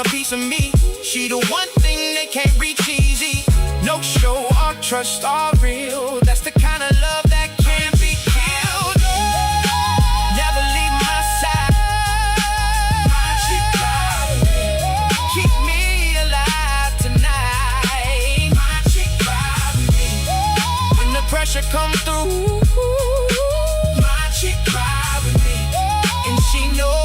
a piece of me. She the one thing they can't reach easy. No show or trust or real. That's the kind of love that can't be killed. Never leave my side. My chick ride with me. Keep me alive tonight. My chick ride with me. When the pressure comes through, my chick ride with me. And she knows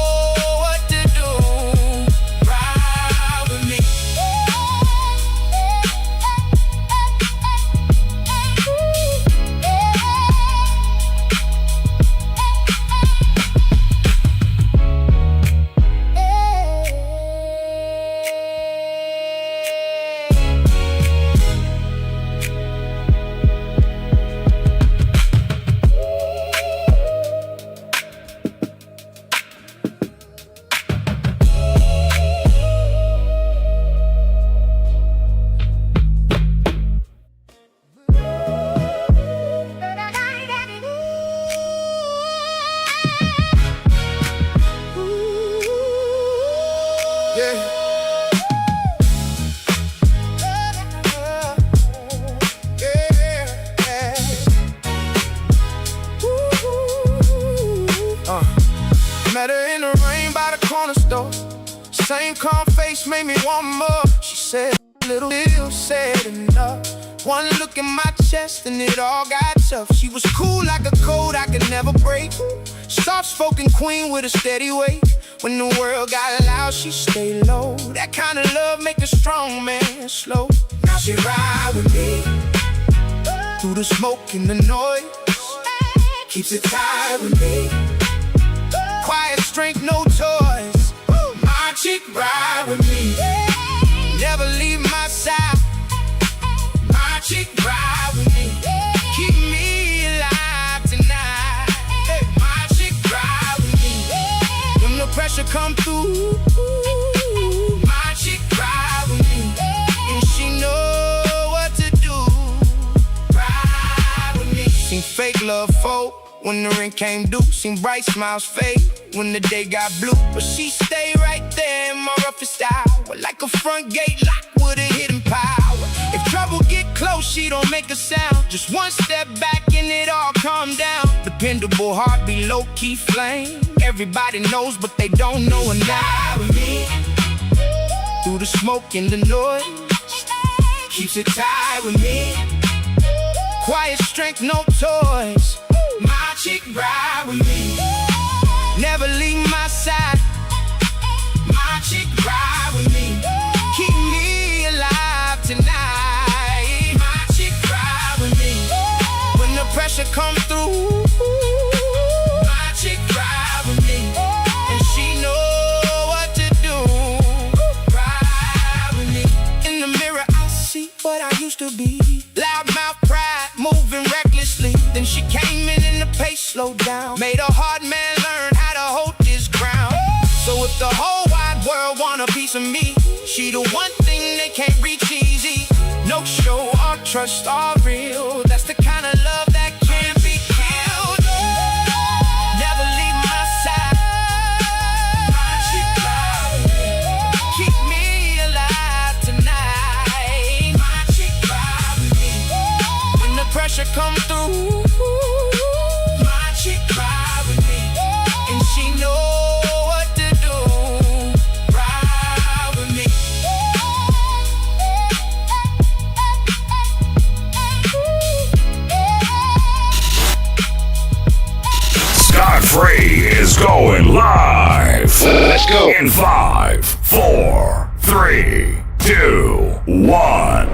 met her in the rain by the corner store. Same calm face made me want more. She said, little deal said enough. One look in my chest and it all got tough. She was cool like a code I could never break. Soft-spoken queen with a steady weight. When the world got loud, she stayed low. That kind of love make a strong man slow. Now she ride with me through the smoke and the noise. Keeps it tight with me. Quiet strength, no toys. My chick ride with me. Never leave my side. My chick ride with me. Keep me alive tonight. My chick ride with me. When the pressure come through, my chick ride with me. And she know what to do. Ride with me. Seen fake love folk when the ring came due. Seen bright smiles fade when the day got blue. But she stayed right there in my roughest hour, like a front gate lock with a hidden power. If trouble get close, she don't make a sound. Just one step back and it all calm down. Dependable heart be low-key flame. Everybody knows but they don't know her now. With me through the smoke and the noise. Keeps it tight with me. Quiet strength, no toys. My chick ride with me. Never leave my side. My chick ride with me. Keep me alive tonight. My chick ride with me. When the pressure comes through, my chick ride with me. And she know what to do. Ride with me. In the mirror I see what I used to be. Loudmouth pride, moving recklessly. Then she came in and the pace slowed down. Made a hard man learn how to hold this ground. So if the whole wide world want a piece of me, she the one thing they can't reach easy. No show or trust or real. That's the kind of love that can't be killed. Never leave my side. My chick ride with me. Keep me alive tonight. My chick ride with me. When the pressure comes through, my chick ride with me. And she knows Free is going live. Let's go. In 5, 4, 3, 2, 1.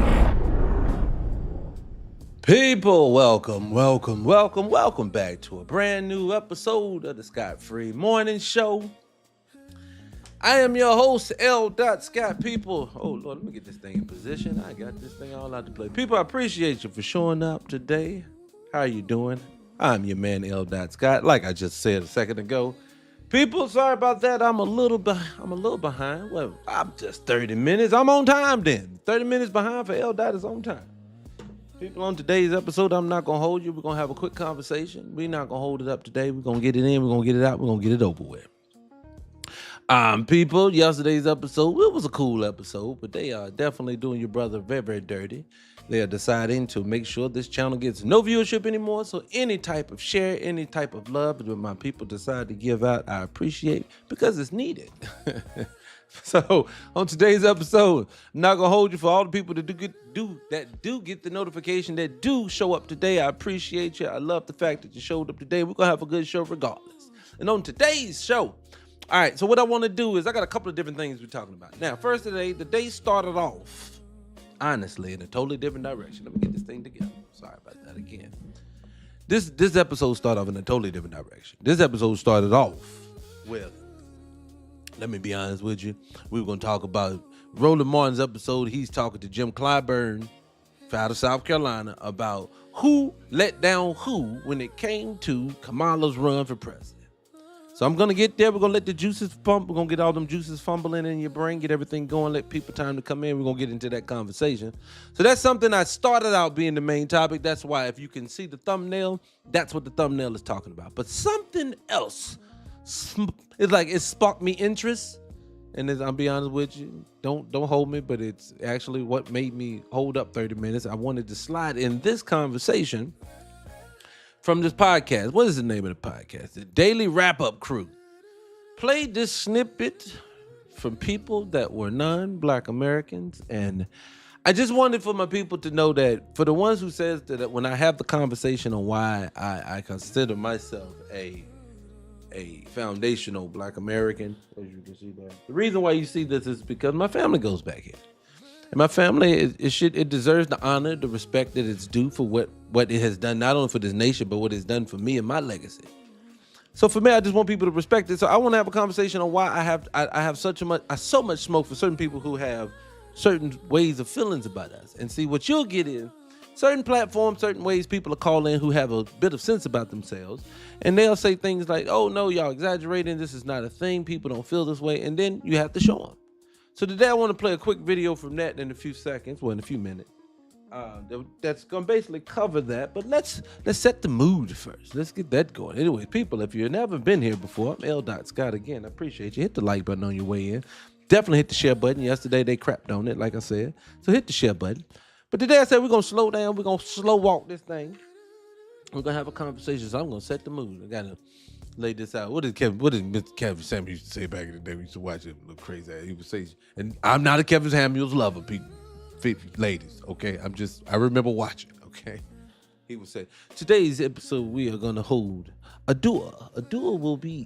People, welcome back to a brand new episode of the Scott Free Morning Show. I am your host, L. Scott. People, oh Lord, let me get this thing in position. I got this thing all out to play. People, I appreciate you for showing up today. How are you doing? I'm your man, L. Scott, like I just said a second ago. People, sorry about that. I'm a little behind. Well, I'm just 30 minutes. I'm on time then. 30 minutes behind for L. is on time. People, on today's episode, I'm not going to hold you. We're going to have a quick conversation. We're not going to hold it up today. We're going to get it in. We're going to get it out. We're going to get it over with. People, yesterday's episode, it was a cool episode, but they are definitely doing your brother very, very dirty. They are deciding to make sure this channel gets no viewership anymore. So any type of share, any type of love that my people decide to give out, I appreciate because it's needed. So on today's episode, I'm not gonna hold you for all the people that do get the notification, that do show up today. I appreciate you. I love the fact that you showed up today. We're gonna have a good show regardless. And on today's show, all right, so what I want to do is I got a couple of different things we're talking about. Now, first today, the day started off, honestly, in a totally different direction. Let me get this thing together. Sorry about that again. This episode started off in a totally different direction. This episode started off with, let me be honest with you, we were going to talk about Roland Martin's episode. He's talking to Jim Clyburn out of South Carolina about who let down who when it came to Kamala's run for president. So I'm going to get there. We're going to let the juices pump. We're going to get all them juices fumbling in your brain, get everything going, let people time to come in. We're going to get into that conversation. So that's something I started out being the main topic. That's why if you can see the thumbnail, that's what the thumbnail is talking about. But something else, it's like it sparked me interest. And I'll be honest with you, don't hold me, but it's actually what made me hold up 30 minutes. I wanted to slide in this conversation from this podcast. What is the name of the podcast? The Daily Wrap-Up Crew. Played this snippet from people that were non-Black Americans. And I just wanted for my people to know that for the ones who says that when I have the conversation on why I consider myself a foundational Black American, as you can see that. The reason why you see this is because my family goes back here. And my family, it deserves the honor, the respect that it's due for what it has done, not only for this nation, but what it's done for me and my legacy. So for me, I just want people to respect it. So I want to have a conversation on why I have so much smoke for certain people who have certain ways of feelings about us. And see, what you'll get in certain platforms, certain ways people are calling who have a bit of sense about themselves. And they'll say things like, oh, no, y'all exaggerating. This is not a thing. People don't feel this way. And then you have to show them. So today I want to play a quick video from that in a few seconds, well, in a few minutes. That's going to basically cover that. But let's set the mood first. Let's get that going. Anyway, people, if you've never been here before, I'm L. Scott again. I appreciate you. Hit the like button on your way in. Definitely hit the share button. Yesterday they crapped on it, like I said. So hit the share button. But today I said we're going to slow down. We're going to slow walk this thing. We're going to have a conversation. So I'm going to set the mood. I got to lay this out. What did Mr. Kevin Samuels used to say back in the day? We used to watch it, look crazy. He would say, and I'm not a Kevin Samuels lover, people, ladies, okay? I remember watching, okay? He would say, today's episode, we are going to hold a duel. A duel will be.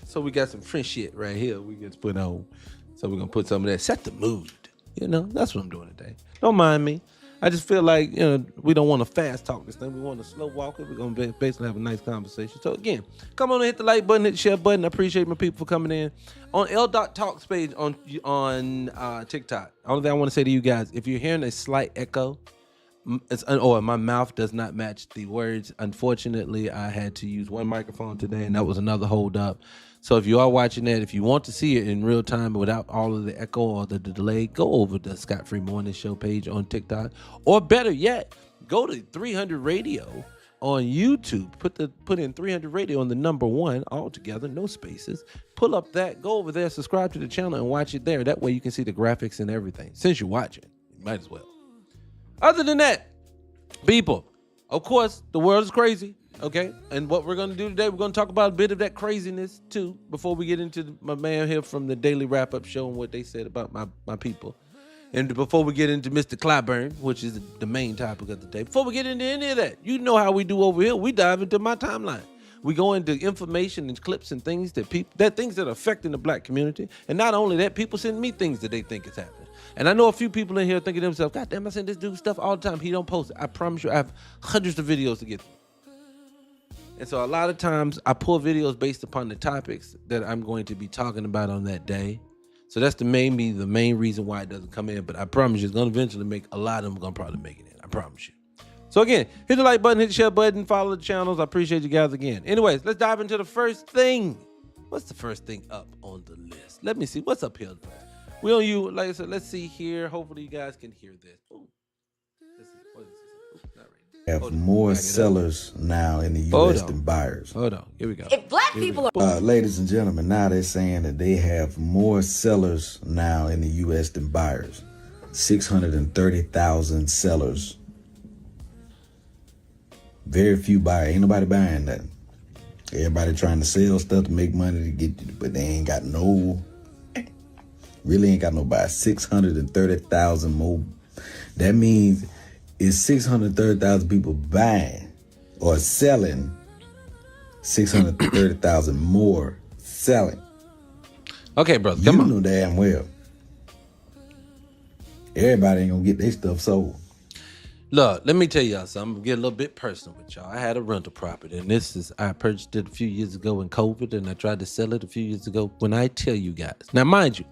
So we got some French shit right here we get to put on. So we're going to put some of that. Set the mood. You know, that's what I'm doing today. Don't mind me. I just feel like, we don't want to fast talk this thing. We want to slow walk it. We're going to basically have a nice conversation. So again, come on and hit the like button, hit the share button. I appreciate my people for coming in. On L. Talks page on TikTok, only thing I want to say to you guys, if you're hearing a slight echo, or my mouth does not match the words, unfortunately, I had to use one microphone today, and that was another hold up. So if you are watching that, if you want to see it in real time without all of the echo or the delay, go over the Scott Free Morning Show page on TikTok. Or better yet, go to 300 Radio on YouTube. Put in 300 Radio on the number 1 all together, no spaces. Pull up that, go over there, subscribe to the channel, and watch it there. That way you can see the graphics and everything. Since you're watching, you might as well. Other than that, people, of course, the world is crazy. Okay, and what we're going to do today, we're going to talk about a bit of that craziness, too, before we get into my man here from the Daily Wrap-Up Show and what they said about my people. And before we get into Mr. Clyburn, which is the main topic of the day, before we get into any of that, you know how we do over here. We dive into my timeline. We go into information and clips and things that things that are affecting the Black community. And not only that, people send me things that they think is happening. And I know a few people in here thinking to themselves, God damn, I send this dude stuff all the time. He don't post it. I promise you, I have hundreds of videos to get through. And so a lot of times I pull videos based upon the topics that I'm going to be talking about on that day. So that's the main reason why it doesn't come in. But I promise you, it's going to eventually make a lot of them going to probably make it in. I promise you. So again, hit the like button, hit the share button, follow the channels. I appreciate you guys again. Anyways, let's dive into the first thing. What's the first thing up on the list? Let me see. What's up here? We on you. Like I said, let's see here. Hopefully you guys can hear this. Ooh. Let's see. What is this? Ooh, not right. have more sellers now in the U.S. than buyers. Hold on. Here we go. If black people are... Ladies and gentlemen, now they're saying that they have more sellers now in the U.S. than buyers. 630,000 sellers. Very few buyers. Ain't nobody buying nothing. Everybody trying to sell stuff to make money to get, but they ain't got no, really ain't got no buyers. 630,000 more. That means it's 630,000 people buying or selling, 630,000 more selling. Okay, brother, come on. You know damn well. Everybody ain't gonna get their stuff sold. Look, let me tell y'all something. I'm gonna get a little bit personal with y'all. I had a rental property, and I purchased it a few years ago in COVID, and I tried to sell it a few years ago. When I tell you guys, now mind you,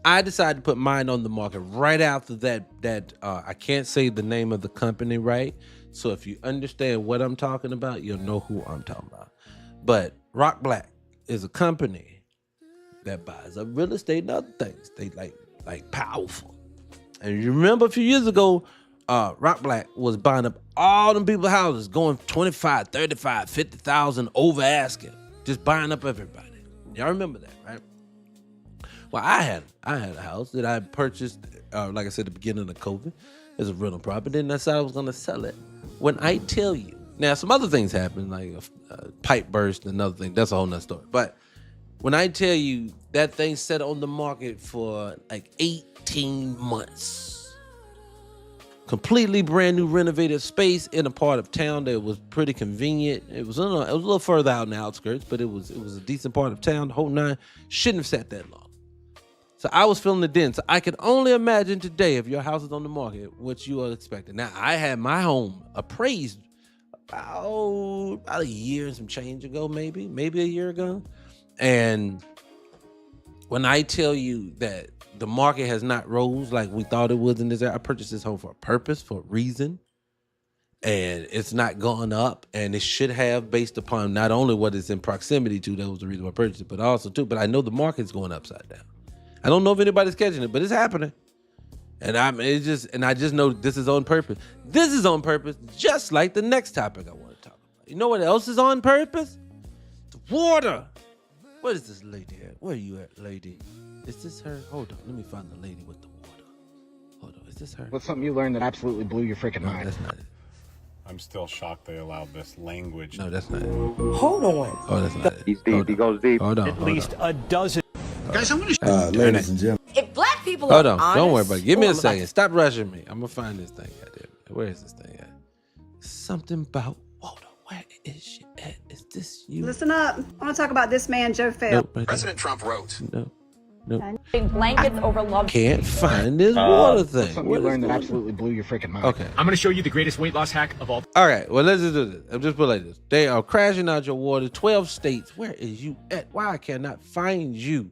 I decided to put mine on the market right after that. I can't say the name of the company, right? So if you understand what I'm talking about, you'll know who I'm talking about. But Rock Black is a company that buys up real estate and other things. They like powerful. And you remember a few years ago, Rock Black was buying up all them people's houses, going 25, 35, 50,000 over asking, just buying up everybody. Y'all remember that, right? Well, I had a house that I purchased, like I said, at the beginning of COVID. It's a rental property, and I said I was going to sell it. When I tell you, now some other things happened, like a pipe burst, another thing. That's a whole nother story. But when I tell you that thing sat on the market for like 18 months, completely brand new renovated space in a part of town that was pretty convenient. It was a little further out in the outskirts, but it was a decent part of town. The whole nine shouldn't have sat that long. So I was feeling the dent. So I can only imagine today, if your house is on the market, what you are expecting. Now, I had my home appraised about a year and some change ago, maybe a year ago. And when I tell you that the market has not rose like we thought it was in this area, I purchased this home for a purpose, for a reason. And it's not gone up, and it should have, based upon not only what it's in proximity to, that was the reason why I purchased it, but also too, but I know the market's going upside down. I don't know if anybody's catching it, but it's happening. And I just know this is on purpose. This is on purpose, just like the next topic I want to talk about. You know what else is on purpose? The water. Where is this lady at? Where are you at, lady? Is this her? Hold on, let me find the lady with the water. Hold on, is this her? What's something you learned that absolutely blew your freaking mind? No, that's not it. I'm still shocked they allowed this language. No, that's not it. Hold on. Oh, that's not it. He's deep. He goes deep. Hold on. At least a dozen. Guys, I'm gonna Ladies and gentlemen. If black people Hold are on. honest, Don't worry about it. Give me a I'm second. Stop rushing me. I'm gonna find this thing. Goddamn. Where is this thing at? Something about water. Where is she at? Is this you? Listen up. I want to talk about this man, Joe Fair. Nope, right President Trump wrote. No. blankets over love. Can't find this water thing. something you learned that absolutely blew your freaking mind. Okay. I'm going to show you the greatest weight loss hack of all. All right. Well, let's just do this. I'll just put it like this. They are crashing out your water. 12 states. Where is you at? Why I cannot find you?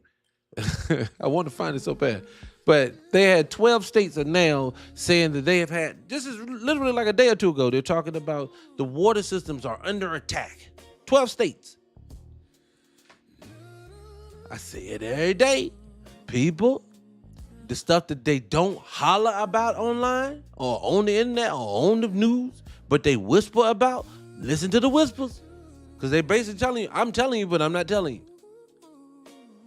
I want to find it so bad. But they had 12 states are now saying that they have had, this is literally like a day or two ago, they're talking about the water systems are under attack. 12 states. I see it every day. People, the stuff that they don't holler about online or on the internet or on the news, but they whisper about, listen to the whispers. Because they basically telling you, I'm telling you, but I'm not telling you.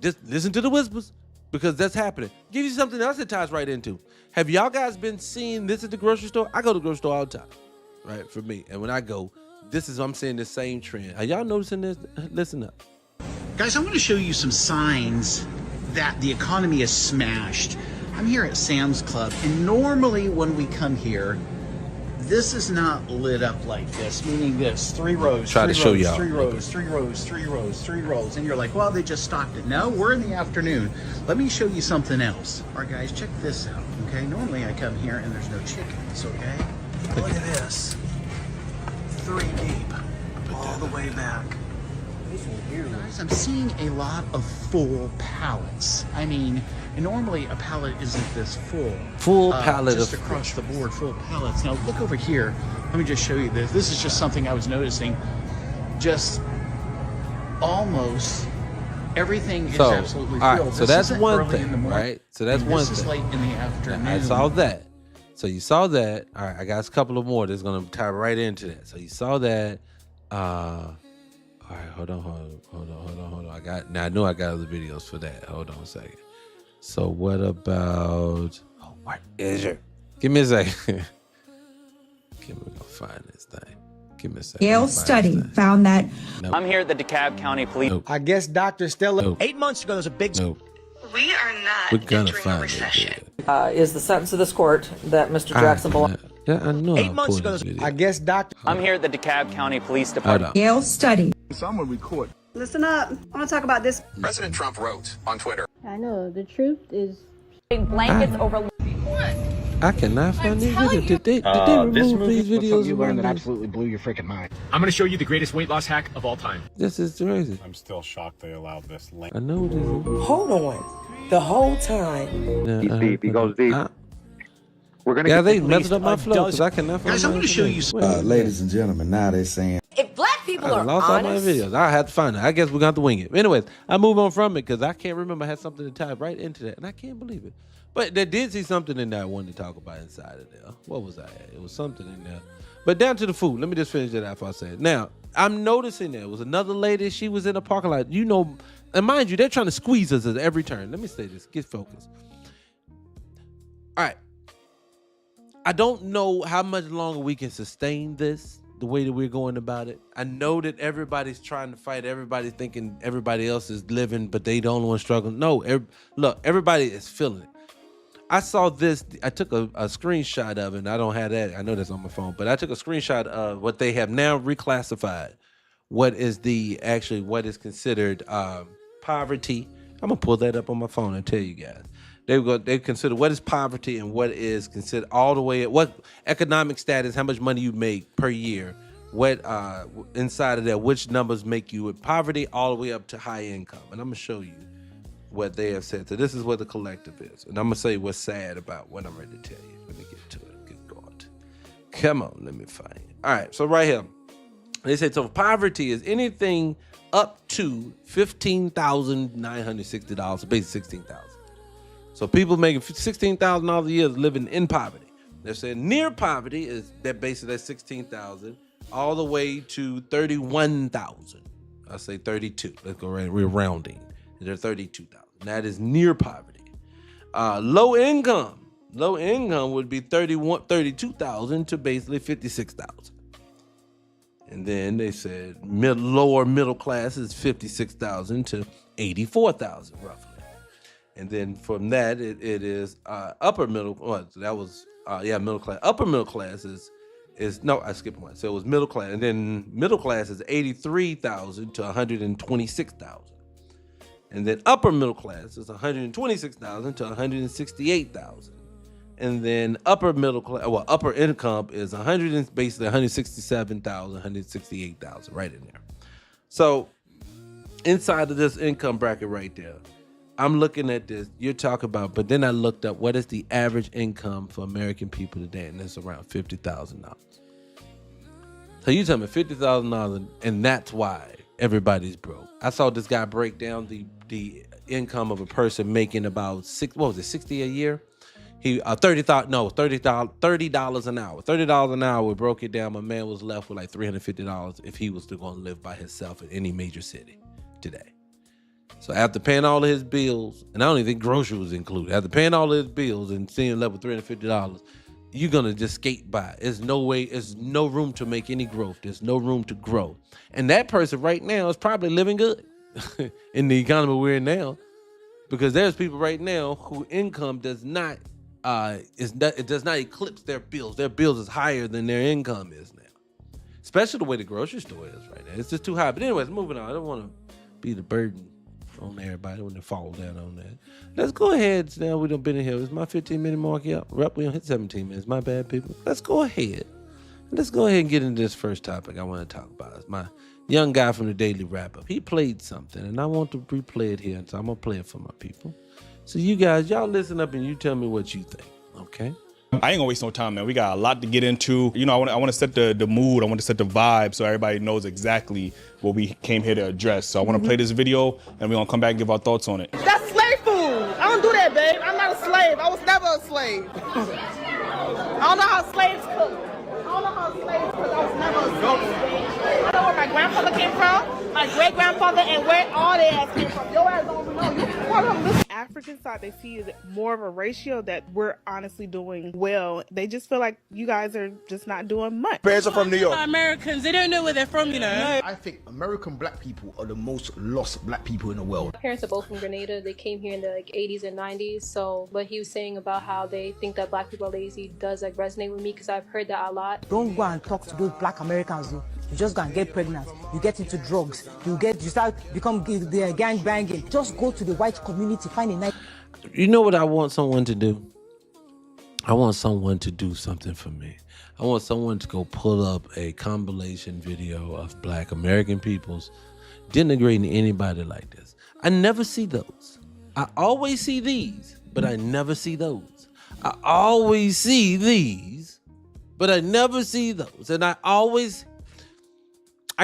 Just listen to the whispers, because that's happening. Give you something else that ties right into. Have y'all guys been seeing this at the grocery store? I go to the grocery store all the time, right, for me. And when I go, I'm seeing the same trend. Are y'all noticing this? Listen up. Guys, I'm going to show you some signs that the economy is smashed. I'm here at Sam's Club, and normally when we come here, this is not lit up like this, meaning this, 3 rows, Try to show y'all. 3 rows, 3 rows, 3 rows, 3 rows, and you're like, well, they just stocked it. No, we're in the afternoon. Let me show you something else. All right, guys, check this out, okay? Normally I come here and there's no chickens, okay? Look at this. 3 deep, all the way back. Guys, I'm seeing a lot of full pallets. I mean, normally a pallet isn't this full. Full pallet just of across the board, full pallets. Now look over here. Let me just show you this. This is just something I was noticing. Just almost everything is absolutely all filled. right, so This that's isn't one early in the thing, morning. right? So that's one This is thing. late in the afternoon. I saw that. So you saw that. All right, I got a couple of more that's gonna tie right into that. So you saw that. All right, hold on. I know I got other videos for that. Hold on a second. So what about? Oh, what is it? Give me a second. Give me go find this thing. Give me a second. Yale study found that. Nope. I'm here at the DeKalb County Police. Nope. I guess Dr. Stella. Nope. 8 months ago, there's a big. Nope. We are not We're gonna entering find a recession. it. Is the sentence of this court that Mr. Jackson belongs. Yeah, I know. 8 months ago, I guess Dr. I'm here at the DeKalb County Police Hold Department. on. Yale study. Listen up. I want to talk about this. President Trump wrote on Twitter. I know the truth is blankets over. I cannot find these videos. Did they remove these videos? You learned that absolutely blew your freaking mind. I'm going to show you the greatest weight loss hack of all time. This is crazy. I'm still shocked they allowed this link. I know this. Hold on. The whole time. He's deep. He goes deep. We're gonna Yeah, get they the messed up my police flow because I cannot find. Guys, I'm my going to show you information. Ladies and gentlemen, now they're saying If black people I are lost all my honest, videos. I had to find it. I guess we're going to have to wing it. Anyways, I move on from it because I can't remember. I had something to tie right into that, and I can't believe it. But they did see something in there I wanted to talk about inside of there. What was I at? It was something in there. But down to the food. Let me just finish that after I say it. Now, I'm noticing there was another lady. She was in a parking lot. You know, and mind you, they're trying to squeeze us at every turn. Let me say this. Get focused. All right. I don't know how much longer we can sustain this the way that we're going about it. I know that everybody's trying to fight. Everybody's thinking everybody else is living, but they the only one struggling. No, look, everybody is feeling it. I saw this. I took a screenshot of it, and I don't have that. I know that's on my phone, but I took a screenshot of what they have now reclassified. What is considered poverty. I'm going to pull that up on my phone and tell you guys. They consider what is poverty and what is considered all the way, what economic status, how much money you make per year, what inside of that, which numbers make you with poverty all the way up to high income. And I'm going to show you what they have said. So this is what the collective is. And I'm going to say what's sad about what I'm ready to tell you. Let me get to it. Good God. Come on, let me find it. All right, so right here. They said, so poverty is anything up to $15,960, so basically $16,000. So people making $16,000 a year is living in poverty. They're saying near poverty is that basically that's $16,000 all the way to $31,000. I say 32. Let's go right. We're rounding. They're 32,000. That is near poverty. Low income would be 32,000 to basically 56,000. And then they said lower middle class is 56,000 to 84,000 roughly. And then from that, it is upper middle. Well, so that was middle class. Upper middle class is no, I skipped one. So it was middle class, and then middle class is 83,000 to 126,000, and then upper middle class is 126,000 to 168,000, and then upper middle class, upper income is basically 167,000, 168,000, right in there. So inside of this income bracket right there. I'm looking at this, you're talking about, but then I looked up what is the average income for American people today, and it's around $50,000. So you tell me $50,000, and that's why everybody's broke. I saw this guy break down the income of a person making about $60 a year? He $30 an hour. $30 an hour. We broke it down. My man was left with like $350 if he was still going to live by himself in any major city today. So after paying all of his bills, and I don't even think groceries was included, after paying all of his bills and seeing left with $350, you're going to just skate by. There's no way, there's no room to make any growth. There's no room to grow. And that person right now is probably living good in the economy we're in now, because there's people right now who income does not, it does not eclipse their bills. Their bills is higher than their income is now, especially the way the grocery store is right now. It's just too high. But anyways, moving on. I don't want to be the burden on everybody when they fall down on that. Let's go ahead. Now we done been in here. Is my 15-minute mark up? Rep, we don't hit 17 minutes. My bad, people. Let's go ahead. Let's go ahead and get into this first topic I want to talk about. It's my young guy from the Daily Wrap-Up. He played something, and I want to replay it here, so I'm going to play it for my people. So you guys, y'all listen up and you tell me what you think, okay? I ain't gonna waste no time, man. We got a lot to get into. You know, I want to set the mood. I want to set the vibe so everybody knows exactly what we came here to address. So I want to play this video, and we're gonna come back and give our thoughts on it. That's slave food. I don't do that, babe. I'm not a slave. I was never a slave. don't know how slaves cook. I don't know how slaves cook. I was never a slave. I know where my grandfather came from, my great grandfather, and where all their ass came from. Your ass don't know. You part of this African side they see is more of a ratio that we're honestly doing well. They just feel like you guys are just not doing much. Parents are from New York. Americans, they don't know where they're from, you know. I think American black people are the most lost black people in the world. My parents are both from Grenada. They came here in the 80s and 90s. So what he was saying about how they think that black people are lazy does resonate with me because I've heard that a lot. Don't go and talk to those black Americans. You just go and get pregnant. You get into drugs. You start become the gang banging. Just go to the white community, find a nice. You know what I want someone to do? I want someone to do something for me. I want someone to go pull up a compilation video of black American peoples denigrating anybody like this. I never see those. I always see these, but I never see those. I always see these, but I never see those. And I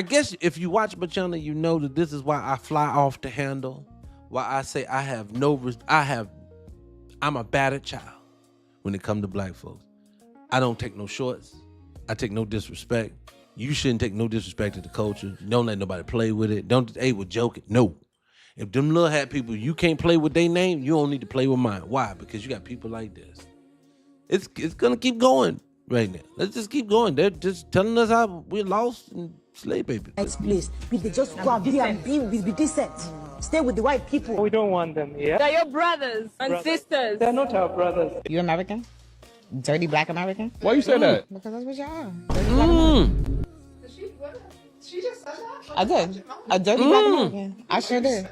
guess if you watch my channel, you know that this is why I fly off the handle. Why I say I'm a battered child when it comes to black folks. I don't take no shorts. I take no disrespect. You shouldn't take no disrespect to the culture. Don't let nobody play with it. We're joking. No. If them little hat people, you can't play with their name, you don't need to play with mine. Why? Because you got people like this. It's gonna keep going right now. Let's just keep going. They're just telling us how we're lost and slave baby. Next place. They just go and be decent. Stay with the white people. We don't want them here. They're your brothers and sisters. They're not our brothers. You American? Dirty black American? Why you say that? Because that's what y'all are. Dirty black American. She just said that? I did. A dirty black American. I sure did.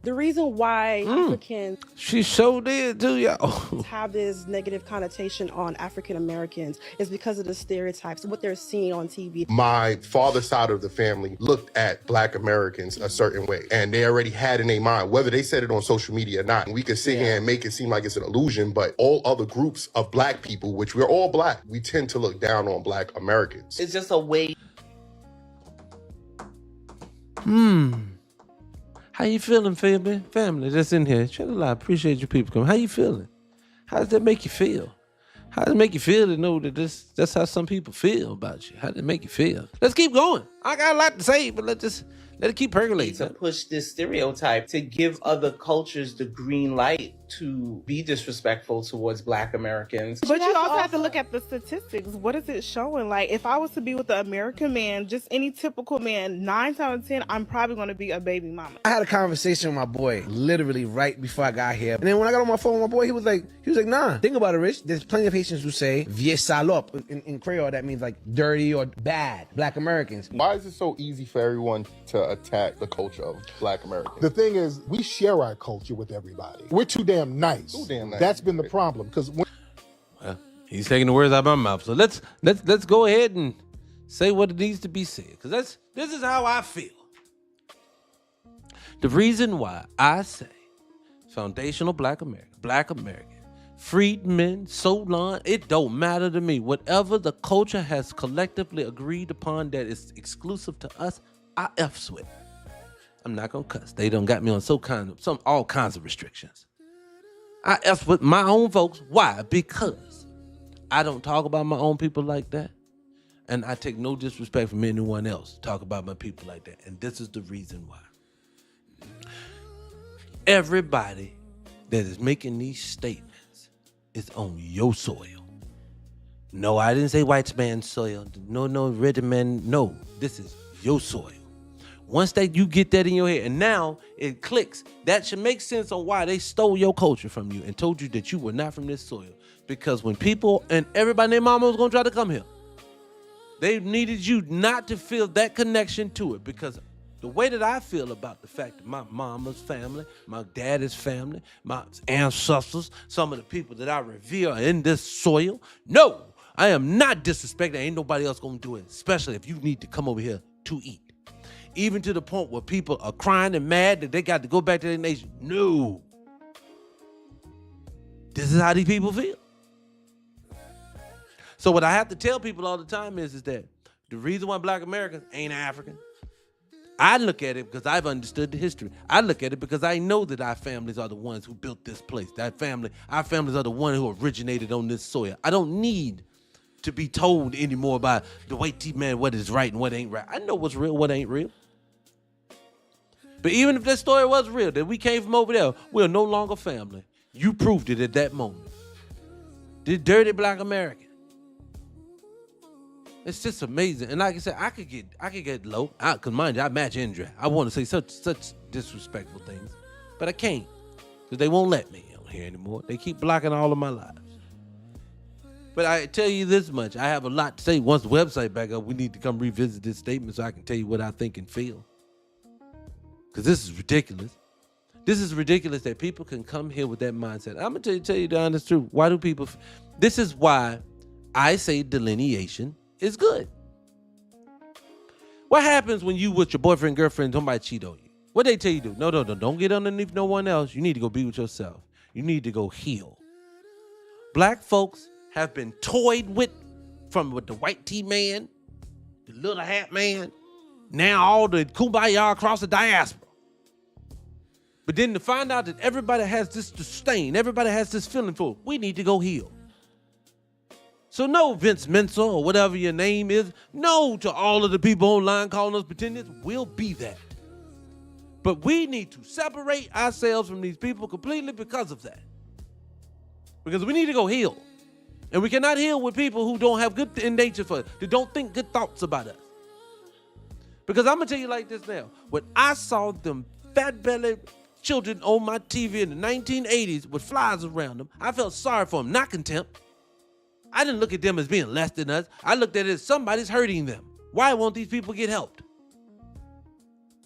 The reason why Africans She so did too, y'all. have this negative connotation on African Americans is because of the stereotypes, what they're seeing on TV. My father's side of the family looked at black Americans a certain way, and they already had in their mind, whether they said it on social media or not. We could sit here and make it seem like it's an illusion, but all other groups of black people, which we're all black, we tend to look down on black Americans. It's just a way. How you feeling, family that's in here? I appreciate you people coming. How you feeling? How does that make you feel? How does it make you feel to know that that's how some people feel about you? How does it make you feel? Let's keep going. I got a lot to say, but let it keep percolating. To push this stereotype, to give other cultures the green light to be disrespectful towards black Americans. But you also have to look at the statistics. What is it showing? Like, if I was to be with an American man, just any typical man, 9 times out of 10, I'm probably going to be a baby mama. I had a conversation with my boy literally right before I got here. And then when I got on my phone with my boy, he was like, nah, think about it, Rich. There's plenty of Haitians who say, vieux salope. In Creole, that means like dirty or bad, black Americans. Why is it so easy for everyone to attack the culture of black Americans? The thing is, we share our culture with everybody. We're too damn nice. That's been the problem. Because well, he's taking the words out of my mouth. So let's go ahead and say what it needs to be said. Because this is how I feel. The reason why I say foundational black American, freedmen, Solon, it don't matter to me. Whatever the culture has collectively agreed upon that is exclusive to us, I F's with. I'm not gonna cuss. They done got me on all kinds of restrictions. I F's with my own folks. Why? Because I don't talk about my own people like that. And I take no disrespect from anyone else talk about my people like that. And this is the reason why. Everybody that is making these statements is on your soil. No, I didn't say white man's soil. No, red man. No, this is your soil. Once you get that in your head, and now it clicks, that should make sense on why they stole your culture from you and told you that you were not from this soil. Because when people and everybody and their mama was going to try to come here, they needed you not to feel that connection to it. Because the way that I feel about the fact that my mama's family, my daddy's family, my ancestors, some of the people that I revere are in this soil, no, I am not disrespecting. Ain't nobody else going to do it, especially if you need to come over here to eat. Even to the point where people are crying and mad that they got to go back to their nation. No. This is how these people feel. So what I have to tell people all the time is that the reason why black Americans ain't African, I look at it because I've understood the history. I look at it because I know that our families are the ones who built this place. Our families are the ones who originated on this soil. I don't need to be told anymore by the white team man what is right and what ain't right. I know what's real, what ain't real. But even if that story was real, that we came from over there, we're no longer family. You proved it at that moment. The dirty black American. It's just amazing. And like I said, I could get low. Cause mind you, I match Indra. I want to say such disrespectful things, but I can't. Because they won't let me on here anymore. They keep blocking all of my lives. But I tell you this much, I have a lot to say. Once the website back up, we need to come revisit this statement so I can tell you what I think and feel. Because this is ridiculous. This is ridiculous that people can come here with that mindset. I'm going to tell you the honest truth. Why do people... This is why I say delineation is good. What happens when you with your boyfriend, girlfriend, somebody cheat on you? What they tell you to do? No, don't get underneath no one else. You need to go be with yourself. You need to go heal. Black folks have been toyed with with the white tee man, the little hat man, now all the kumbaya across the diaspora. But then to find out that everybody has this disdain, everybody has this feeling for it, we need to go heal. So no, Vince Mensa or whatever your name is, no to all of the people online calling us pretenders, we'll be that. But we need to separate ourselves from these people completely because of that. Because we need to go heal. And we cannot heal with people who don't have good in nature for us, who don't think good thoughts about us. Because I'm going to tell you like this now. When I saw them fat-bellied children on my TV in the 1980s with flies around them, I felt sorry for them, not contempt. I didn't look at them as being less than us. I looked at it as somebody's hurting them. Why won't these people get helped?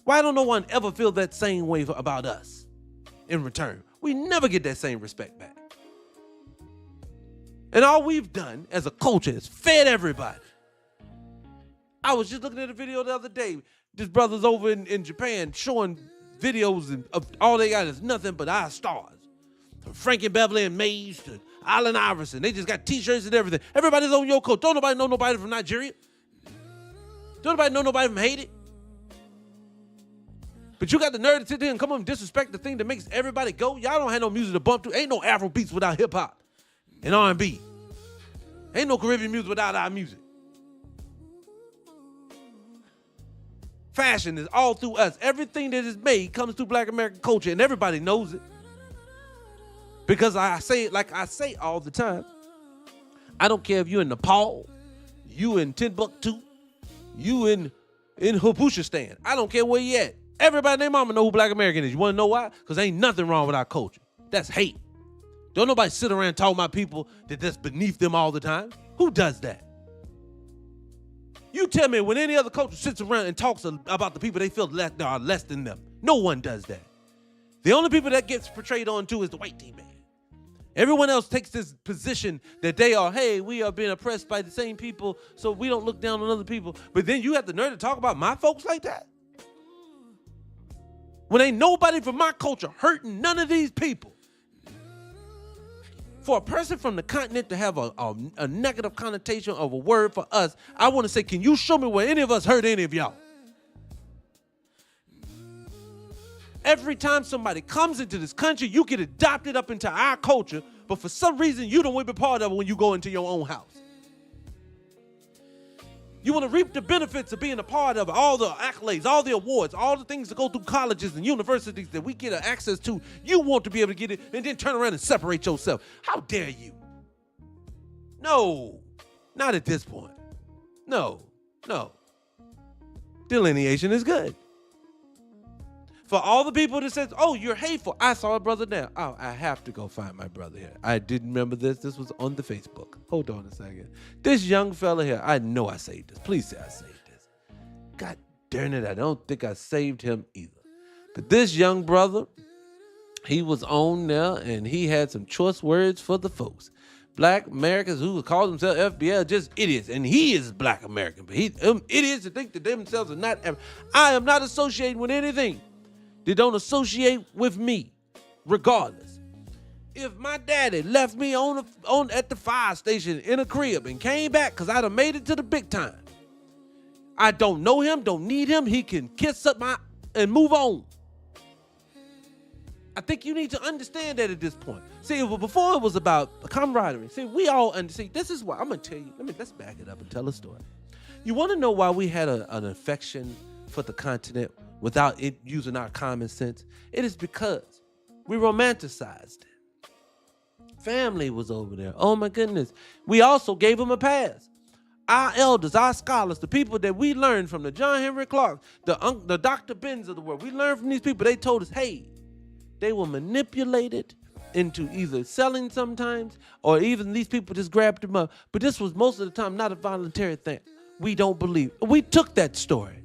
Why don't no one ever feel that same way about us in return? We never get that same respect back. And all we've done as a culture is fed everybody. I was just looking at a video the other day. This brother's over in Japan showing videos of all they got is nothing but our stars. From Frankie Beverly and Mays to Allen Iverson. They just got t-shirts and everything. Everybody's on your coat. Don't nobody know nobody from Nigeria. Don't nobody know nobody from Haiti. But you got the nerve to sit there and come up and disrespect the thing that makes everybody go. Y'all don't have no music to bump to. Ain't no Afro beats without hip hop and R&B. Ain't no Caribbean music without our music. Fashion is all through us. Everything that is made comes through Black American culture, and everybody knows it. Because I say it like I say all the time. I don't care if you're in Nepal, you in Timbuktu, you in Hubushistan. I don't care where you at. Everybody and their mama know who Black American is. You want to know why? Because ain't nothing wrong with our culture. That's hate. Don't nobody sit around talking about people that's beneath them all the time. Who does that? You tell me when any other culture sits around and talks about the people they feel are less than them. No one does that. The only people that gets portrayed on to is the white team man. Everyone else takes this position that they are, hey, we are being oppressed by the same people, so we don't look down on other people. But then you have the nerve to talk about my folks like that? When ain't nobody from my culture hurting none of these people. For a person from the continent to have a negative connotation of a word for us, I want to say, can you show me where any of us hurt any of y'all? Every time somebody comes into this country, you get adopted up into our culture, but for some reason, you don't want to be part of it when you go into your own house. You want to reap the benefits of being a part of it, all the accolades, all the awards, all the things that go through colleges and universities that we get access to. You want to be able to get it and then turn around and separate yourself. How dare you? No, not at this point. No. Delineation is good. For all the people that says, oh, you're hateful. I saw a brother now. Oh, I have to go find my brother here. I didn't remember this. This was on the Facebook. Hold on a second. This young fella here, I know I saved this. Please say I saved this. God darn it, I don't think I saved him either. But this young brother, he was on there and he had some choice words for the folks. Black Americans who call themselves FBL just idiots. And he is Black American. But idiots that think that themselves are not. I am not associating with anything. They don't associate with me, regardless. If my daddy left me at the fire station in a crib and came back because I'd have made it to the big time, I don't know him, don't need him. He can kiss up and move on. I think you need to understand that at this point. See, before it was about camaraderie. See, we all see. This is why I'm gonna tell you. Let's back it up and tell a story. You want to know why we had an affection for the continent without it using our common sense? It is because we romanticized it. Family was over there. Oh my goodness. We also gave them a pass. Our elders, our scholars, the people that we learned from, the John Henry Clark, the Dr. Benz of the world, we learned from these people. They told us, hey, they were manipulated into either selling sometimes, or even these people just grabbed them up. But this was most of the time not a voluntary thing. We don't believe. We took that story.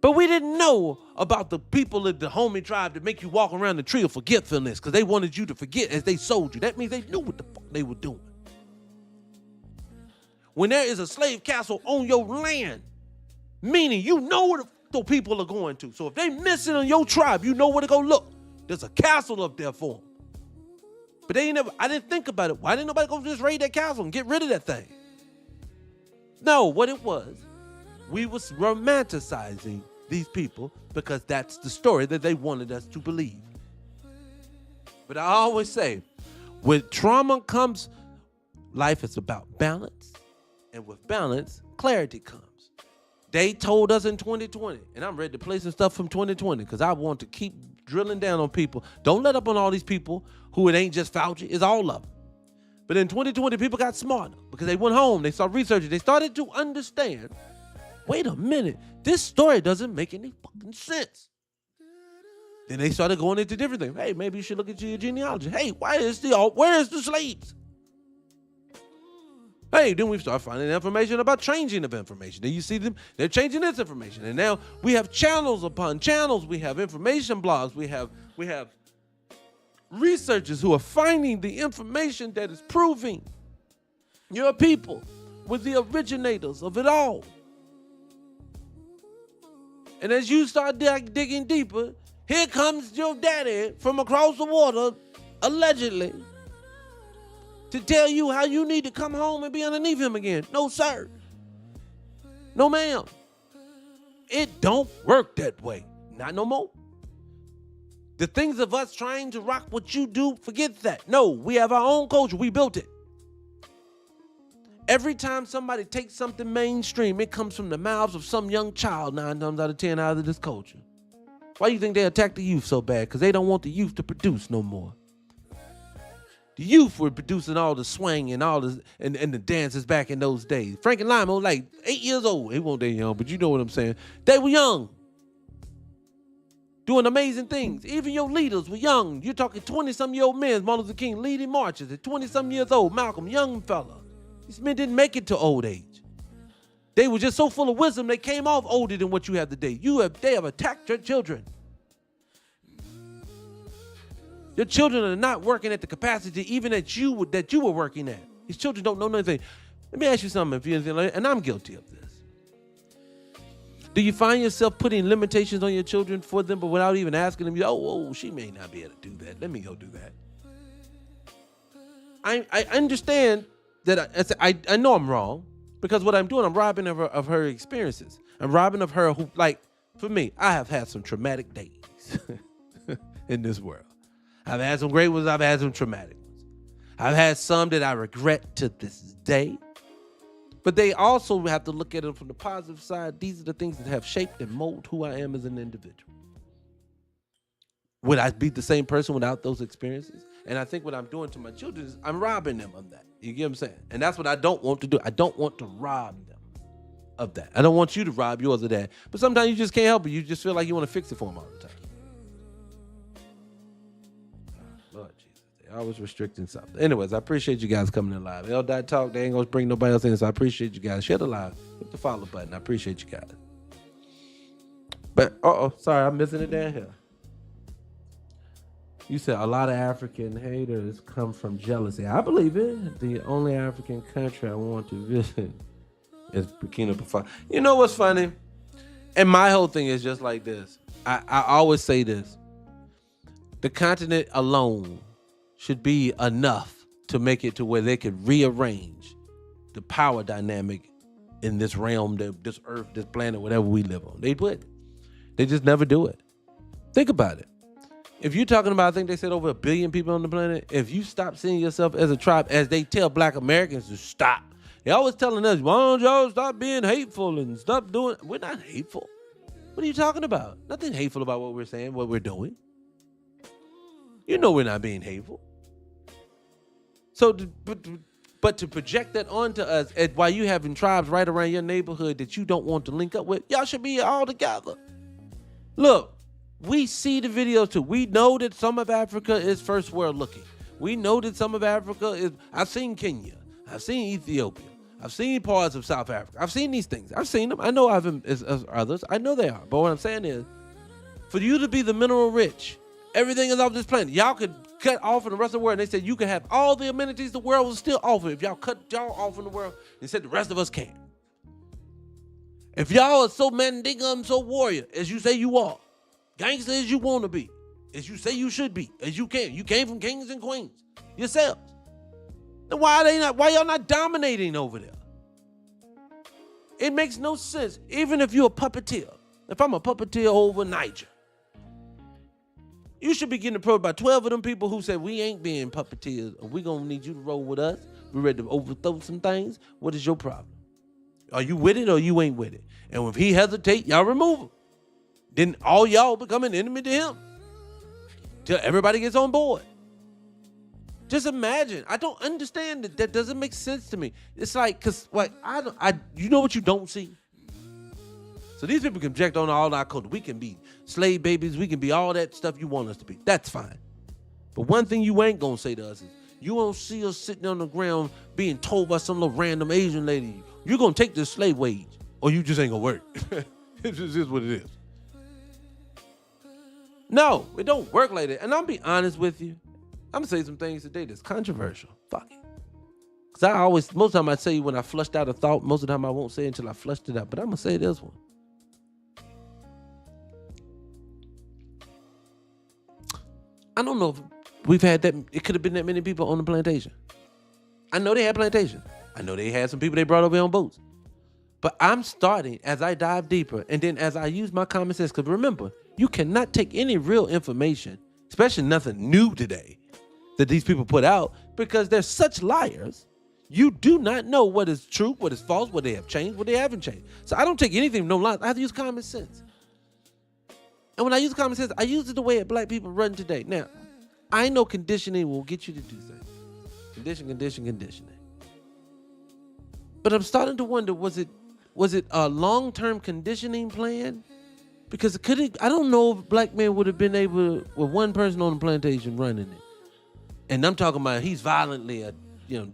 But we didn't know about the people of the homie tribe that make you walk around the tree of forgetfulness because they wanted you to forget as they sold you. That means they knew what the fuck they were doing. When there is a slave castle on your land, meaning you know where the people are going to. So if they missing on your tribe, you know where to go look. There's a castle up there for them. But I didn't think about it. Why didn't nobody go just raid that castle and get rid of that thing? No, what it was, we was romanticizing these people because that's the story that they wanted us to believe. But I always say, with trauma comes, life is about balance. And with balance, clarity comes. They told us in 2020, and I'm ready to play some stuff from 2020 because I want to keep drilling down on people. Don't let up on all these people who it ain't just Fauci, it's all of them. But in 2020, people got smarter because they went home, they started researching, they started to understand, wait a minute, this story doesn't make any fucking sense. Then they started going into different things. Hey, maybe you should look at your genealogy. Hey, where is the slaves? Hey, then we start finding information about changing of information. Then you see them, they're changing this information. And now we have channels upon channels. We have information blogs. We have researchers who are finding the information that is proving your people were the originators of it all. And as you start digging deeper, here comes your daddy from across the water, allegedly, to tell you how you need to come home and be underneath him again. No, sir. No, ma'am. It don't work that way. Not no more. The things of us trying to rock what you do, forget that. No, we have our own culture. We built it. Every time somebody takes something mainstream, it comes from the mouths of some young child 9 times out of 10 out of this culture. Why do you think they attack the youth so bad? Because they don't want the youth to produce no more. The youth were producing all the swing and all the and the dances back in those days. Frank and Lyman was like 8 years old. They weren't that young, but you know what I'm saying. They were young, doing amazing things. Even your leaders were young. You're talking 20-some-year-old men. Martin Luther King leading marches at 20-some years old. Malcolm, young fella. These men didn't make it to old age. They were just so full of wisdom, they came off older than what you have today. They have attacked your children. Your children are not working at the capacity even that you were working at. These children don't know nothing. Let me ask you something, and I'm guilty of this. Do you find yourself putting limitations on your children for them, but without even asking them, oh, she may not be able to do that. Let me go do that. I understand that I know I'm wrong, because what I'm doing, I'm robbing of her experiences. I'm robbing of her who, like, for me, I have had some traumatic days in this world. I've had some great ones, I've had some traumatic ones. I've had some that I regret to this day. But they also have to look at it from the positive side. These are the things that have shaped and molded who I am as an individual. Would I be the same person without those experiences? And I think what I'm doing to my children is I'm robbing them of that. You get what I'm saying? And that's what I don't want to do. I don't want to rob them of that. I don't want you to rob yours of that. But sometimes you just can't help it. You just feel like you want to fix it for them all the time. Lord Jesus. They always restricting something. Anyways, I appreciate you guys coming in live. L.Talk, they ain't going to bring nobody else in, so I appreciate you guys. Share the live. Hit the follow button. I appreciate you guys. But, sorry, I'm missing it down here. You said a lot of African haters come from jealousy. I believe it. The only African country I want to visit is Burkina Faso. You know what's funny? And my whole thing is just like this. I always say this. The continent alone should be enough to make it to where they could rearrange the power dynamic in this realm, this earth, this planet, whatever we live on. They would. They just never do it. Think about it. If you're talking about, I think they said over 1 billion people on the planet, if you stop seeing yourself as a tribe, as they tell black Americans to stop, they always telling us, why don't y'all stop being hateful and stop doing, we're not hateful. What are you talking about? Nothing hateful about what we're saying, what we're doing. You know we're not being hateful. So, but to project that onto us, while you having tribes right around your neighborhood that you don't want to link up with, y'all should be all together. Look, we see the videos too. We know that some of Africa is first world looking. We know that some of Africa is, I've seen Kenya. I've seen Ethiopia. I've seen parts of South Africa. I've seen these things. I've seen them. I know as others. I know they are. But what I'm saying is, for you to be the mineral rich, everything is off this planet. Y'all could cut off in the rest of the world. And they said you could have all the amenities the world will still offer if y'all cut y'all off in the world and said the rest of us can't. If y'all are so mandingo, so warrior, as you say you are, gangster as you want to be, as you say you should be, as you can. You came from kings and queens yourselves. Then why y'all not dominating over there? It makes no sense. Even if you're a puppeteer. If I'm a puppeteer over Niger, you should be getting approached by 12 of them people who said, we ain't being puppeteers, or we gonna need you to roll with us. We're ready to overthrow some things. What is your problem? Are you with it or you ain't with it? And if he hesitate, y'all remove him. Then all y'all become an enemy to him. Till everybody gets on board. Just imagine. I don't understand it. That doesn't make sense to me. It's like, you know what you don't see? So these people can project on all our culture. We can be slave babies. We can be all that stuff you want us to be. That's fine. But one thing you ain't gonna say to us is, you won't see us sitting on the ground being told by some little random Asian lady, you're gonna take this slave wage, or you just ain't gonna work. It just is what it is. No, it don't work like that. And I'll be honest with you. I'm gonna say some things today that's controversial. Fuck it. Because most of the time I tell you when I flushed out a thought, most of the time I won't say it until I flushed it out. But I'm gonna say this one. I don't know if we've had that, it could have been that many people on the plantation. I know they had plantations. I know they had some people they brought over on boats. But I'm starting, as I dive deeper, and then as I use my common sense, because remember, you cannot take any real information, especially nothing new today, that these people put out, because they're such liars. You do not know what is true, what is false, what they have changed, what they haven't changed. So I don't take anything from no lies. I have to use common sense. And when I use common sense, I use it the way black people run today. Now, I know conditioning will get you to do things. Conditioning. But I'm starting to wonder, was it a long-term conditioning plan? Because I don't know if black men would have been able, with one person on the plantation running it. And I'm talking about he's violently,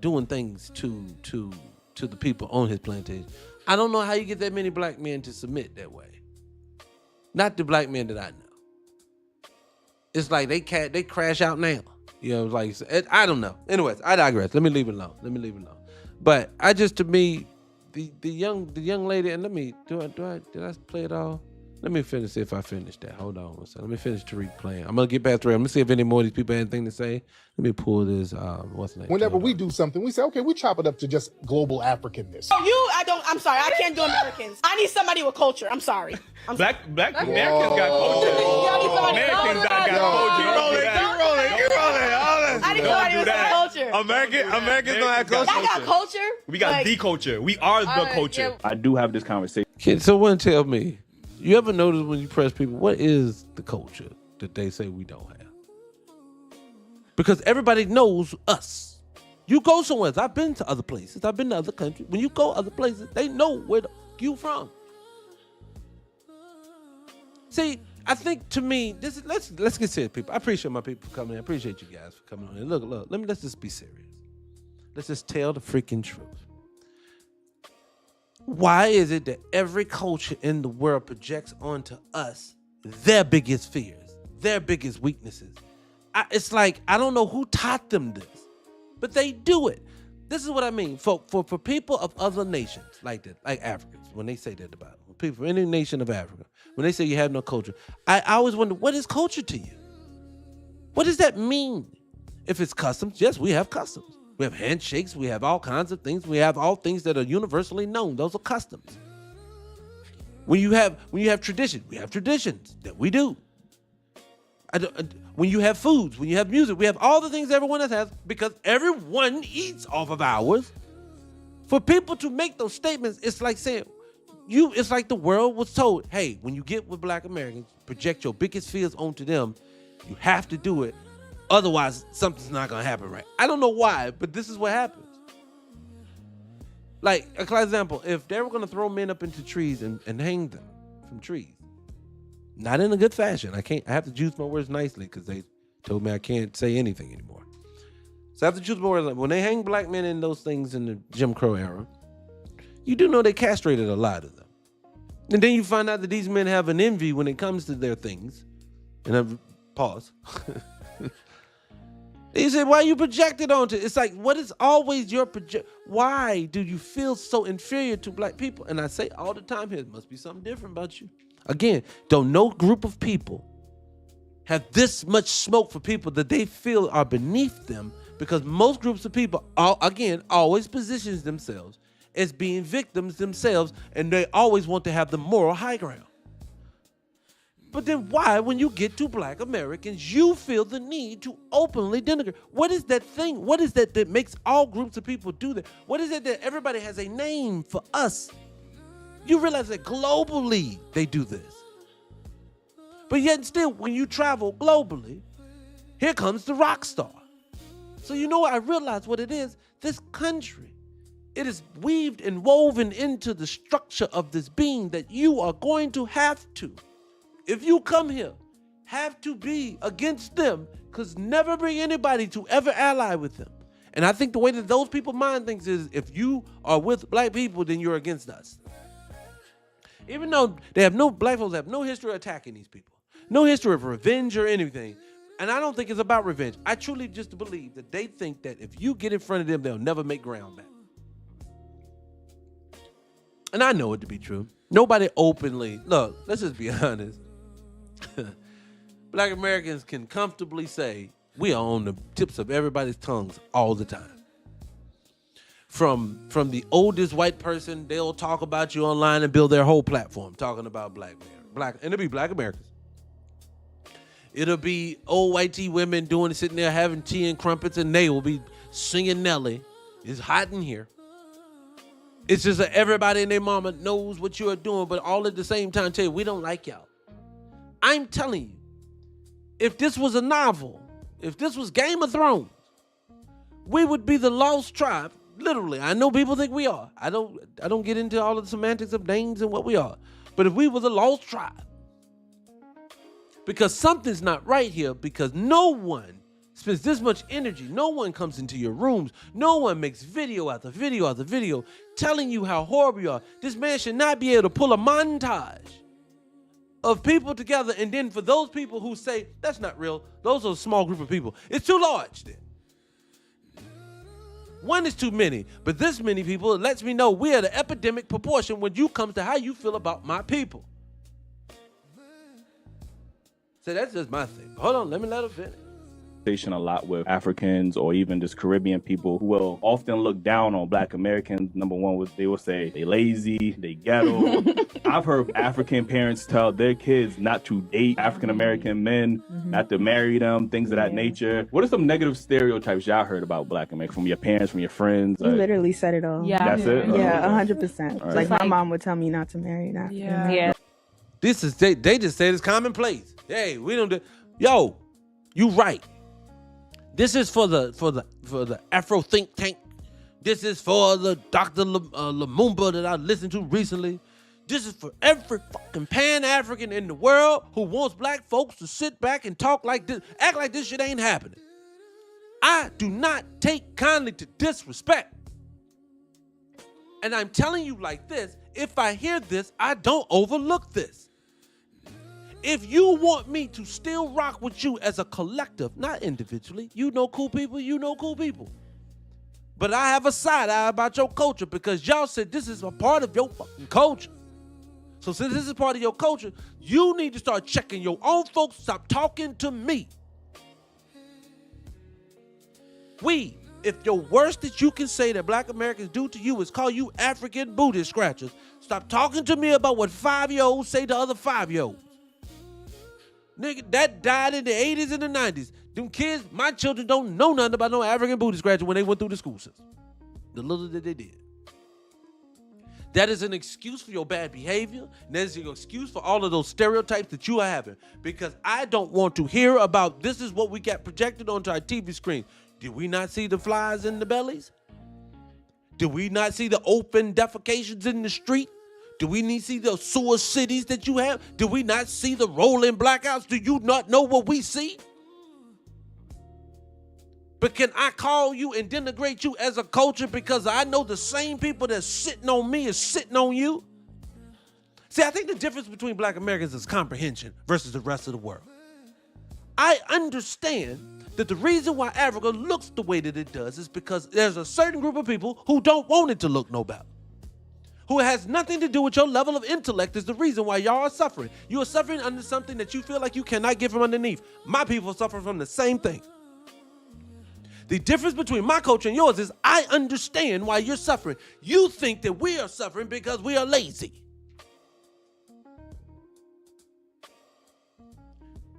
doing things to the people on his plantation. I don't know how you get that many black men to submit that way. Not the black men that I know. It's like they crash out now. I don't know. Anyways, I digress. Let me leave it alone. But to me, the young lady, and did I play it all? Let me see if I finished that. Hold on one second. Let me finish Tariq playing. I'm gonna get past 3. I'm gonna see if any more of these people have anything to say. Let me pull this. What's the name? Whenever we do something, we say, okay, we chop it up to just global Africanness. I'm sorry, I can't do Americans. I need somebody with culture. I'm sorry. Black Americans got culture. Americans got culture. Keep rolling. I need somebody with some culture. Americans don't have culture. I got culture. We got the culture. We are the culture. I do have this conversation. Can someone tell me, you ever notice when you press people, what is the culture that they say we don't have? Because everybody knows us. You go somewhere. I've been to other places. I've been to other countries. When you go other places, they know where you from. See, I think to me, let's get serious, people. I appreciate my people coming in. I appreciate you guys for coming on. And look, let's just be serious. Let's just tell the freaking truth. Why is it that every culture in the world projects onto us their biggest fears, their biggest weaknesses? It's like, I don't know who taught them this, but they do it. This is what I mean. For people of other nations like that, like Africans, when they say that about them, people from any nation of Africa, when they say you have no culture, I always wonder, what is culture to you? What does that mean? If it's customs, yes, we have customs. We have handshakes. We have all kinds of things. We have all things that are universally known. Those are customs. When you have tradition, we have traditions that we do. When you have foods, when you have music, we have all the things everyone else has because everyone eats off of ours. For people to make those statements, it's like saying, it's like the world was told, hey, when you get with Black Americans, project your biggest fears onto them. You have to do it. Otherwise, something's not going to happen right. I don't know why, but this is what happens. Like, a clear example, if they were going to throw men up into trees and hang them from trees, not in a good fashion. I have to choose my words nicely because they told me I can't say anything anymore. So I have to choose my words. When they hang black men in those things in the Jim Crow era, you do know they castrated a lot of them. And then you find out that these men have an envy when it comes to their things. And I pause. They said, why you projected onto it? It's like, what is always your project? Why do you feel so inferior to black people? And I say all the time here, it must be something different about you. Again, don't no group of people have this much smoke for people that they feel are beneath them, because most groups of people, always positions themselves as being victims themselves, and they always want to have the moral high ground. But then why, when you get to Black Americans, you feel the need to openly denigrate? What is that thing? What is that makes all groups of people do that? What is it that everybody has a name for us? You realize that globally they do this. But yet still, when you travel globally, here comes the rock star. So you know what? I realize what it is. This country, it is weaved and woven into the structure of this being that you are going to have to, if you come here, have to be against them, because never bring anybody to ever ally with them. And I think the way that those people mind things is, if you are with black people, then you're against us. Even though black folks have no history of attacking these people, no history of revenge or anything. And I don't think it's about revenge. I truly just believe that they think that if you get in front of them, they'll never make ground back. And I know it to be true. Nobody openly, look, let's just be honest. Black Americans can comfortably say we are on the tips of everybody's tongues all the time. From the oldest white person, they'll talk about you online and build their whole platform talking about and it'll be Black Americans. It'll be old white tea women sitting there having tea and crumpets, and they will be singing Nelly. It's hot in here. It's just that everybody and their mama knows what you are doing, but all at the same time tell you, we don't like y'all. I'm telling you, if this was a novel, if this was Game of Thrones, we would be the lost tribe. Literally, I know people think we are. I don't get into all of the semantics of names and what we are. But if we were the lost tribe, because something's not right here, because no one spends this much energy, no one comes into your rooms, no one makes video after video after video telling you how horrible you are. This man should not be able to pull a montage of people together, and then for those people who say, that's not real, those are a small group of people. It's too large then. One is too many, but this many people, it lets me know we are the epidemic proportion when you come to how you feel about my people. So that's just my thing. Hold on, let me let her finish. A lot with Africans or even just Caribbean people who will often look down on Black Americans. Number one, they will say they lazy, they ghetto. I've heard African parents tell their kids not to date African American men, not to marry them, things of that nature. What are some negative stereotypes y'all heard about Black Americans from your parents, from your friends? You literally said it all. Yeah, that's it. Yeah, 100%. Right. Like my mom would tell me not to marry an African American. Yeah. This is they just say it's commonplace. Hey, we don't do. Yo, you right. This is for the Afro think tank. This is for the Dr. Lumumba that I listened to recently. This is for every fucking Pan-African in the world who wants black folks to sit back and talk like this, act like this shit ain't happening. I do not take kindly to disrespect. And I'm telling you like this, if I hear this, I don't overlook this. If you want me to still rock with you as a collective, not individually, you know cool people. But I have a side eye about your culture because y'all said this is a part of your fucking culture. So since this is part of your culture, you need to start checking your own folks. Stop talking to me. If your worst that you can say that Black Americans do to you is call you African booty scratchers, stop talking to me about what 5-year-olds say to other 5-year-olds. Nigga, that died in the 80s and the 90s. Them kids, my children don't know nothing about no African booty scratcher when they went through the school system. The little that they did. That is an excuse for your bad behavior. And that is an excuse for all of those stereotypes that you are having. Because I don't want to hear about this is what we got projected onto our TV screen. Did we not see the flies in the bellies? Did we not see the open defecations in the street? Do we need to see the sewer cities that you have? Do we not see the rolling blackouts? Do you not know what we see? But can I call you and denigrate you as a culture because I know the same people that's sitting on me is sitting on you? See, I think the difference between black Americans is comprehension versus the rest of the world. I understand that the reason why Africa looks the way that it does is because there's a certain group of people who don't want it to look no better. Who has nothing to do with your level of intellect is the reason why y'all are suffering. You are suffering under something that you feel like you cannot get from underneath. My people suffer from the same thing. The difference between my culture and yours is I understand why you're suffering. You think that we are suffering because we are lazy.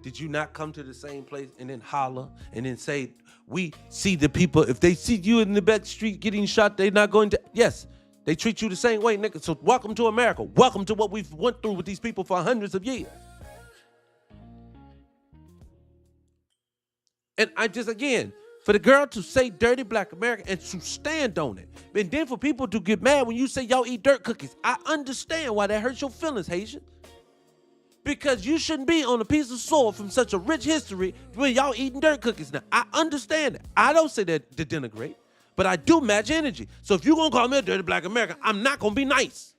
Did you not come to the same place and then holler and then say, we see the people, if they see you in the back street getting shot, they're not going to, yes, they treat you the same way, nigga. So welcome to America. Welcome to what we've went through with these people for hundreds of years. And I just, again, for the girl to say dirty black America and to stand on it. And then for people to get mad when you say y'all eat dirt cookies. I understand why that hurts your feelings, Haitian. Because you shouldn't be on a piece of soil from such a rich history when y'all eating dirt cookies now. I understand that. I don't say that to denigrate, but I do match energy. So if you're going to call me a dirty black American, I'm not going to be nice.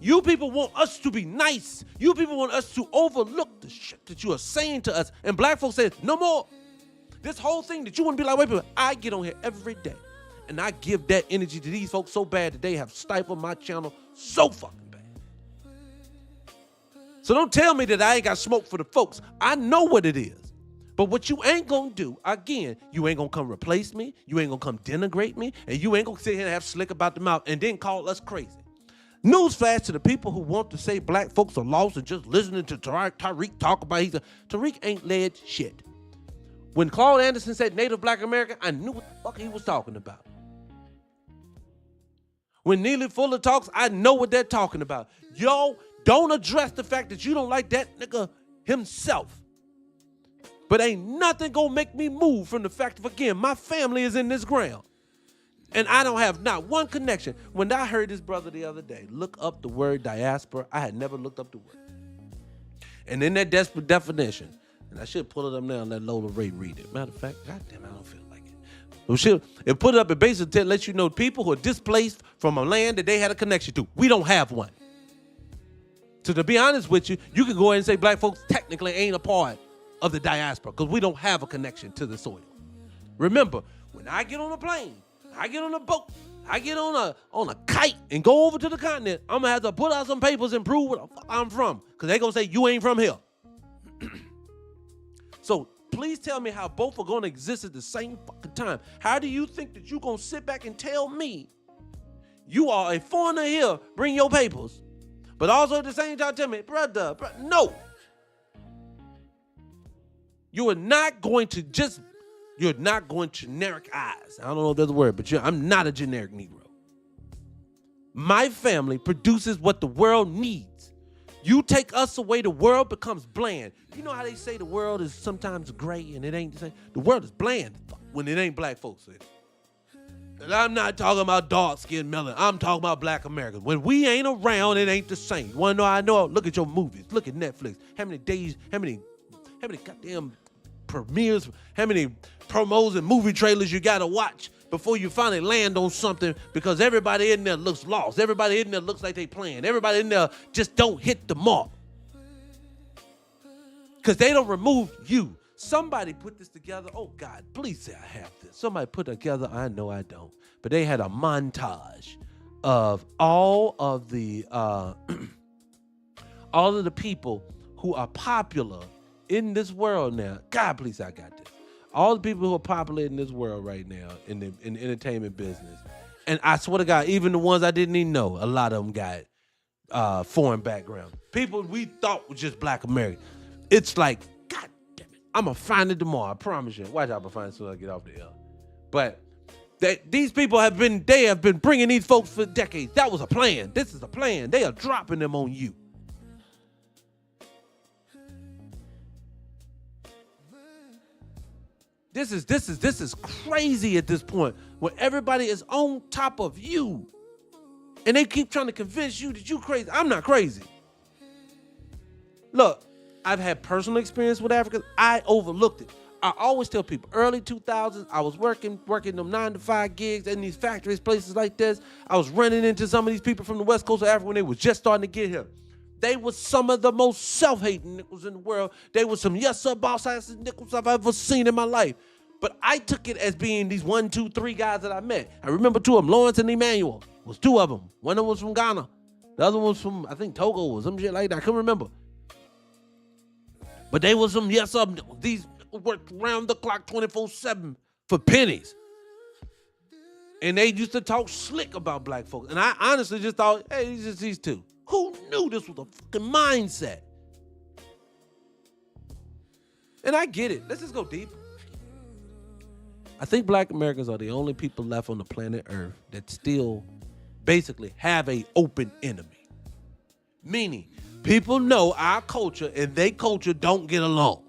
You people want us to be nice. You people want us to overlook the shit that you are saying to us. And black folks say, no more. This whole thing that you want to be like white people, I get on here every day. And I give that energy to these folks so bad that they have stifled my channel so fucking bad. So don't tell me that I ain't got smoke for the folks. I know what it is. But what you ain't gonna do, again, you ain't gonna come replace me. You ain't gonna come denigrate me. And you ain't gonna sit here and have slick about the mouth and then call us crazy. Newsflash to the people who want to say black folks are lost and just listening to Tariq talk about Tariq ain't led shit. When Claude Anderson said Native Black American, I knew what the fuck he was talking about. When Neely Fuller talks, I know what they're talking about. Yo, don't address the fact that you don't like that nigga himself. But ain't nothing gonna make me move from the fact of, again, my family is in this ground. And I don't have not one connection. When I heard this brother the other day look up the word diaspora, I had never looked up the word. And in that desperate definition, and I should pull it up now and let Lola Ray read it. Matter of fact, goddamn, I don't feel like it. It put it up and basically lets you know people who are displaced from a land that they had a connection to. We don't have one. So to be honest with you, you can go ahead and say black folks technically ain't a part of the diaspora because we don't have a connection to the soil. Remember, when I get on a plane, I get on a boat, I get on a kite and go over to the continent, I'm gonna have to put out some papers and prove where the fuck I'm from. Because they're gonna say you ain't from here. So please tell me how both are gonna exist at the same fucking time. How do you think that you're gonna sit back and tell me you are a foreigner here, bring your papers, but also at the same time tell me, brother, no. You are not going to you're not going to genericize. I don't know if that's a word, but I'm not a generic Negro. My family produces what the world needs. You take us away, the world becomes bland. You know how they say the world is sometimes gray and it ain't the same? The world is bland when it ain't black folks in it. And I'm not talking about dark-skinned melanin. I'm talking about black Americans. When we ain't around, it ain't the same. You want to know how I know? Look at your movies. Look at Netflix. How many goddamn premieres, how many promos and movie trailers you gotta watch before you finally land on something because everybody in there looks lost. Everybody in there looks like they playing. Everybody in there just don't hit the mark. Because they don't remove you. Somebody put this together. Oh God, please say I have this. Somebody put it together. I know I don't. But they had a montage of all of the people who are popular in this world now. God, please, I got this. All the people who are popular in this world right now in the entertainment business. And I swear to God, even the ones I didn't even know, a lot of them got foreign background. People we thought was just black American. It's like, God damn it, I'm gonna find it tomorrow. I promise you. Watch out, I'm gonna find it as soon as I get off the air. But these people have been bringing these folks for decades. That was a plan. This is a plan. They are dropping them on you. This is crazy at this point where everybody is on top of you. And they keep trying to convince you that you crazy. I'm not crazy. Look, I've had personal experience with Africans. I overlooked it. I always tell people, early 2000s, I was working them 9-to-5 gigs in these factories, places like this. I was running into some of these people from the west coast of Africa when they was just starting to get here. They were some of the most self-hating nickels in the world. They were some yes sir boss ass nickels I've ever seen in my life. But I took it as being these 1, 2, 3 guys that I met. I remember 2 of them, Lawrence and Emmanuel. Was 2 of them. One of them was from Ghana. The other one was from, I think, Togo or some shit like that. I couldn't remember. But they was some yes sir. These worked round the clock 24/7 for pennies. And they used to talk slick about black folks. And I honestly just thought, hey, it's just these 2. Who knew this was a fucking mindset? And I get it. Let's just go deeper. I think black Americans are the only people left on the planet Earth that still basically have an open enemy. Meaning, people know our culture and their culture don't get along.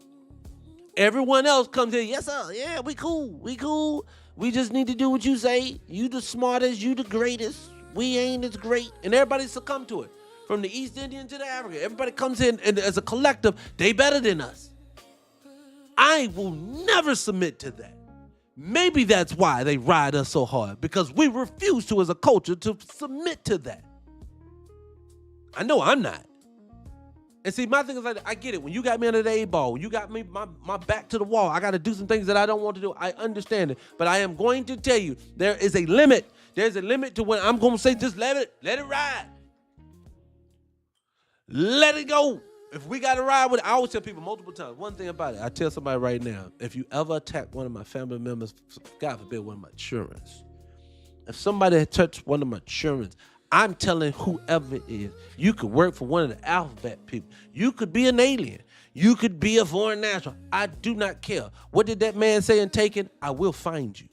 Everyone else comes in, yes sir, yeah, we cool. We just need to do what you say. You the smartest, you the greatest. We ain't as great. And everybody succumb to it. From the East Indian to the African. Everybody comes in and as a collective, they better than us. I will never submit to that. Maybe that's why they ride us so hard, because we refuse to, as a culture, to submit to that. I know I'm not. And see, my thing is like, I get it. When you got me under the A-ball, when you got me my back to the wall, I got to do some things that I don't want to do. I understand it. But I am going to tell you, there is a limit. There's a limit to when I'm going to say, just let it ride. Let it go. If we got to ride with it, I always tell people multiple times, one thing about it, I tell somebody right now, if you ever attack one of my family members, God forbid, one of my children, if somebody had touched one of my children, I'm telling whoever it is, you could work for one of the alphabet people. You could be an alien. You could be a foreign national. I do not care. What did that man say in Taken? I will find you.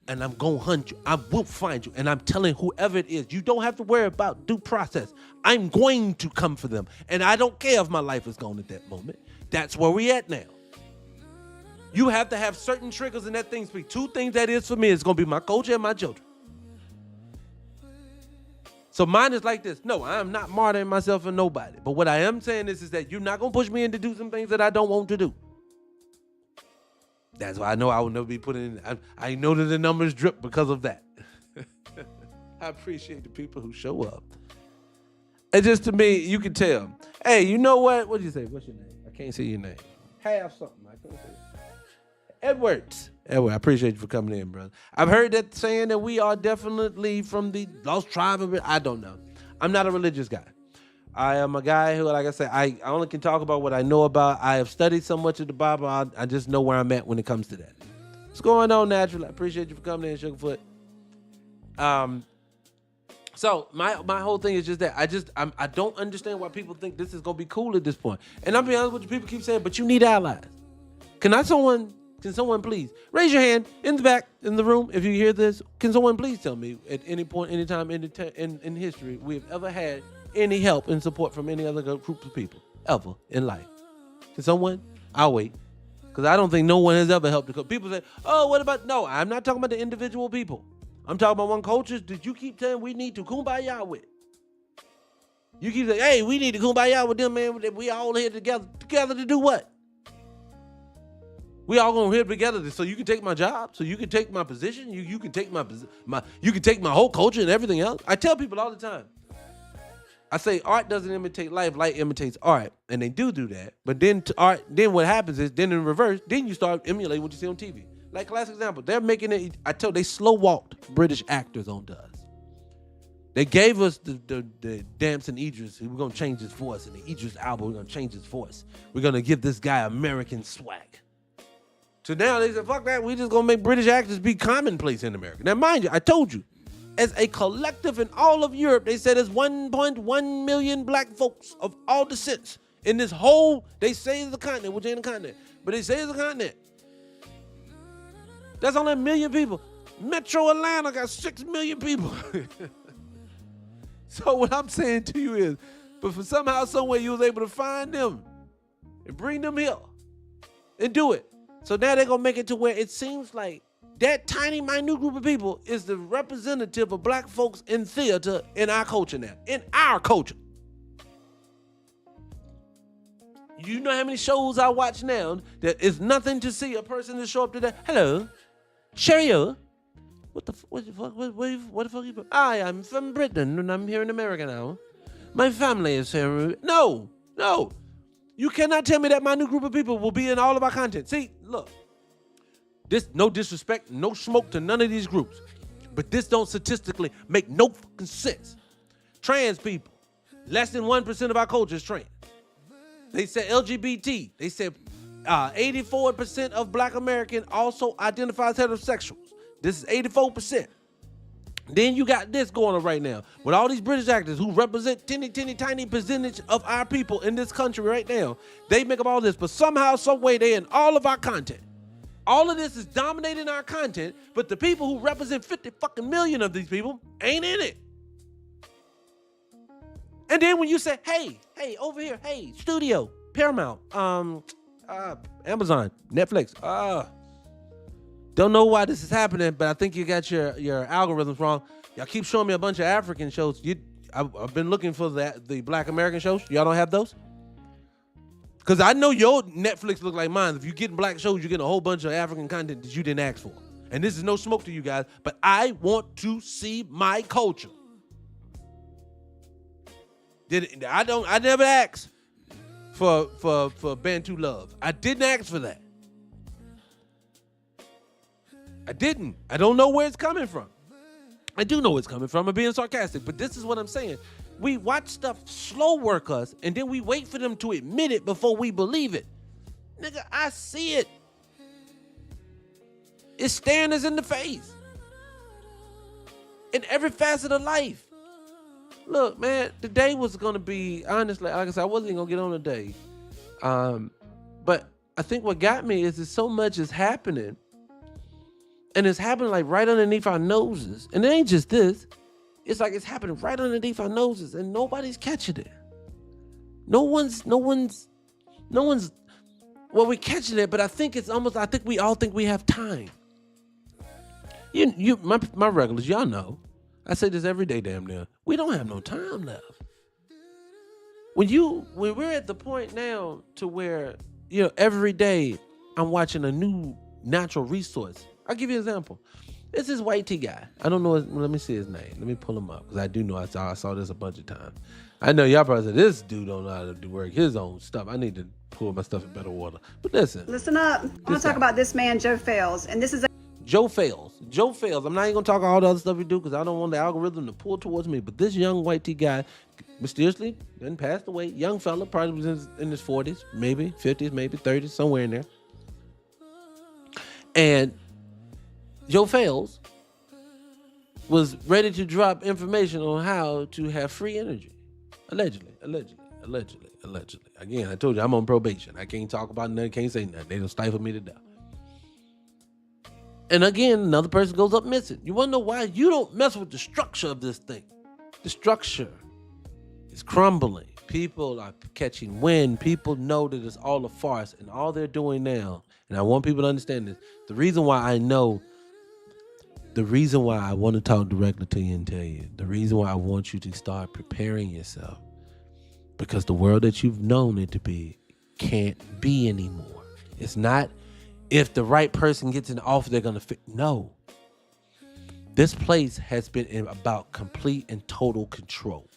And I'm going to hunt you. I will find you. And I'm telling whoever it is, you don't have to worry about due process. I'm going to come for them. And I don't care if my life is gone at that moment. That's where we at now. You have to have certain triggers and that thing speak. 2 things that is for me is going to be my culture and my children. So mine is like this. No, I am not martyring myself for nobody. But what I am saying is that you're not going to push me in to do some things that I don't want to do. That's why I know I will never be put in. I know that the numbers drip because of that. I appreciate the people who show up. And just to me, you can tell. Hey, you know what? What did you say? What's your name? I can't see your name. Have something. I can't see it. Edwards. Edward, I appreciate you for coming in, brother. I've heard that saying that we are definitely from the lost tribe of it. I don't know. I'm not a religious guy. I am a guy who, like I said, I only can talk about what I know about. I have studied so much of the Bible, I just know where I'm at when it comes to that. What's going on, Natural? I appreciate you for coming in, Sugarfoot. So my whole thing is just that I don't understand why people think this is gonna be cool at this point. And I'll be honest with you, people keep saying, but you need allies. Can someone please raise your hand in the back in the room if you hear this? Can someone please tell me at any point, any time in history we have ever had any help and support from any other group of people ever in life? Can someone? I'll wait. Because I don't think no one has ever helped. People say, oh, what about? No, I'm not talking about the individual people. I'm talking about one cultures that you keep saying we need to kumbaya with. You keep saying, hey, we need to kumbaya with them, man. We all here together. Together to do what? We all gonna here together so you can take my job, so you can take my position, you can take you can take my whole culture and everything else. I tell people all the time. I say art doesn't imitate life imitates art, and they do that. But then then what happens is, then in reverse, then you start emulating what you see on TV. Like classic example, they're making it. They slow walked British actors onto us. They gave us the Damson Idris. We're gonna change his voice, and the Idris album, we're gonna change his voice. We're gonna give this guy American swag. So now they said, fuck that, we just gonna make British actors be commonplace in America. Now mind you, I told you, as a collective in all of Europe, they said there's 1.1 million black folks of all descents in this whole, they say it's a continent, which ain't a continent, but they say it's a continent. That's only 1 million people. Metro Atlanta got 6 million people. So what I'm saying to you is, but for somehow, some way, you was able to find them and bring them here and do it. So now they're going to make it to where it seems like that tiny, minute group of people is the representative of black folks in theater in our culture now. In our culture. You know how many shows I watch now that is nothing to see a person to show up to that. Hello, Cherio. What the fuck you from? I am from Britain and I'm here in America now. My family is here. No. You cannot tell me that my new group of people will be in all of our content. See, look. This, no disrespect, no smoke to none of these groups. But this don't statistically make no fucking sense. Trans people, less than 1% of our culture is trans. They said LGBT. They said 84% of black American also identifies heterosexuals. This is 84%. Then you got this going on right now with all these British actors who represent tiny percentage of our people in this country right now. They make up all this, but somehow, some way, they in all of our content. All of this is dominating our content, but the people who represent 50 fucking million of these people ain't in it. And then when you say, hey, over here, hey, studio, Paramount, Amazon, Netflix, don't know why this is happening, but I think you got your algorithms wrong. Y'all keep showing me a bunch of African shows. I've been looking for the Black American shows. Y'all don't have those? Because I know your Netflix look like mine. If you're getting black shows, you're getting a whole bunch of African content that you didn't ask for. And this is no smoke to you guys, but I want to see my culture. I never asked for Bantu love. I didn't ask for that. I didn't. I don't know where it's coming from. I do know where it's coming from. I'm being sarcastic, but this is what I'm saying. We watch stuff slow work us, and then we wait for them to admit it before we believe it. Nigga, I see it. It's staring us in the face. In every facet of life. Look, man, the day was going to be, honestly, like I said, I wasn't even going to get on the day. But I think what got me is that so much is happening. And it's happening like right underneath our noses. And it ain't just this. It's like it's happening right underneath our noses and nobody's catching it. No one's, well, we're catching it, but I think we all think we have time. My regulars, y'all know. I say this every day, damn near. We don't have no time left. When we're at the point now to where, every day I'm watching a new natural resource. I'll give you an example. It's this white T guy. I don't know. Let me see his name. Let me pull him up because I do know I saw this a bunch of times. I know y'all probably said this dude don't know how to do work his own stuff. I need to pull my stuff in better water. But listen up. I want to talk about this man, Joe Fales, and this is Joe Fales. I'm not even gonna talk all the other stuff we do because I don't want the algorithm to pull towards me. But this young white T guy, mysteriously, then passed away. Young fella, probably was in his 40s, maybe 50s, maybe 30s, somewhere in there. And Joe Fales was ready to drop information on how to have free energy. Allegedly. Again, I told you I'm on probation. I can't talk about nothing, can't say nothing. They don't stifle me to death. And again, another person goes up missing. You want to know why? You don't mess with the structure of this thing. The structure is crumbling. People are catching wind. People know that it's all a farce. And all they're doing now, and I want people to understand this, the reason why I want to talk directly to you and tell you, the reason why I want you to start preparing yourself, because the world that you've known it to be can't be anymore. It's not if the right person gets in the office, they're going to fit. No. This place has been about complete and total control.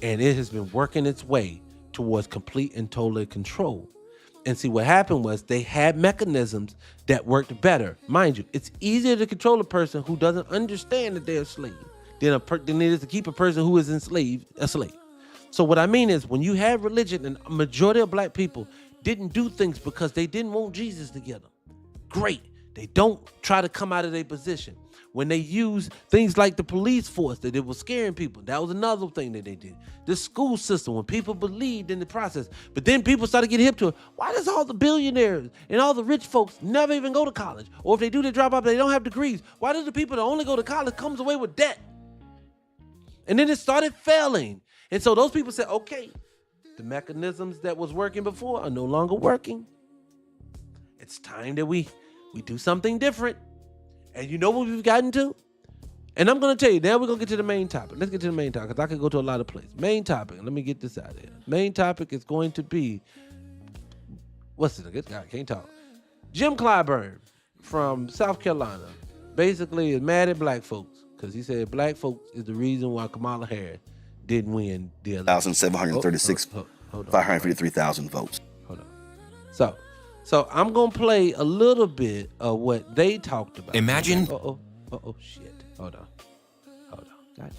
And it has been working its way towards complete and total control. And see, what happened was they had mechanisms that worked better. Mind you, it's easier to control a person who doesn't understand that they're a slave than it is to keep a person who is enslaved a slave. So what I mean is when you have religion, and a majority of black people didn't do things because they didn't want Jesus to get them. Great. They don't try to come out of their position. When they used things like the police force, that it was scaring people. That was another thing that they did. The school system, when people believed in the process. But then people started getting hip to it. Why does all the billionaires and all the rich folks never even go to college? Or if they do, they drop out, they don't have degrees. Why do the people that only go to college comes away with debt? And then it started failing. And so those people said, okay, the mechanisms that was working before are no longer working. It's time that we do something different. And you know what we've gotten to? And I'm going to tell you, now we're going to get to the main topic. Let's get to the main topic, because I could go to a lot of places. Main topic, let me get this out of here. Main topic is going to be, what's it? This guy can't talk. Jim Clyburn from South Carolina basically is mad at black folks, because he said black folks is the reason why Kamala Harris didn't win the election. 1,736, 553,000 votes. Hold on. So I'm going to play a little bit of what they talked about. Imagine. Shit. Hold on. God damn it.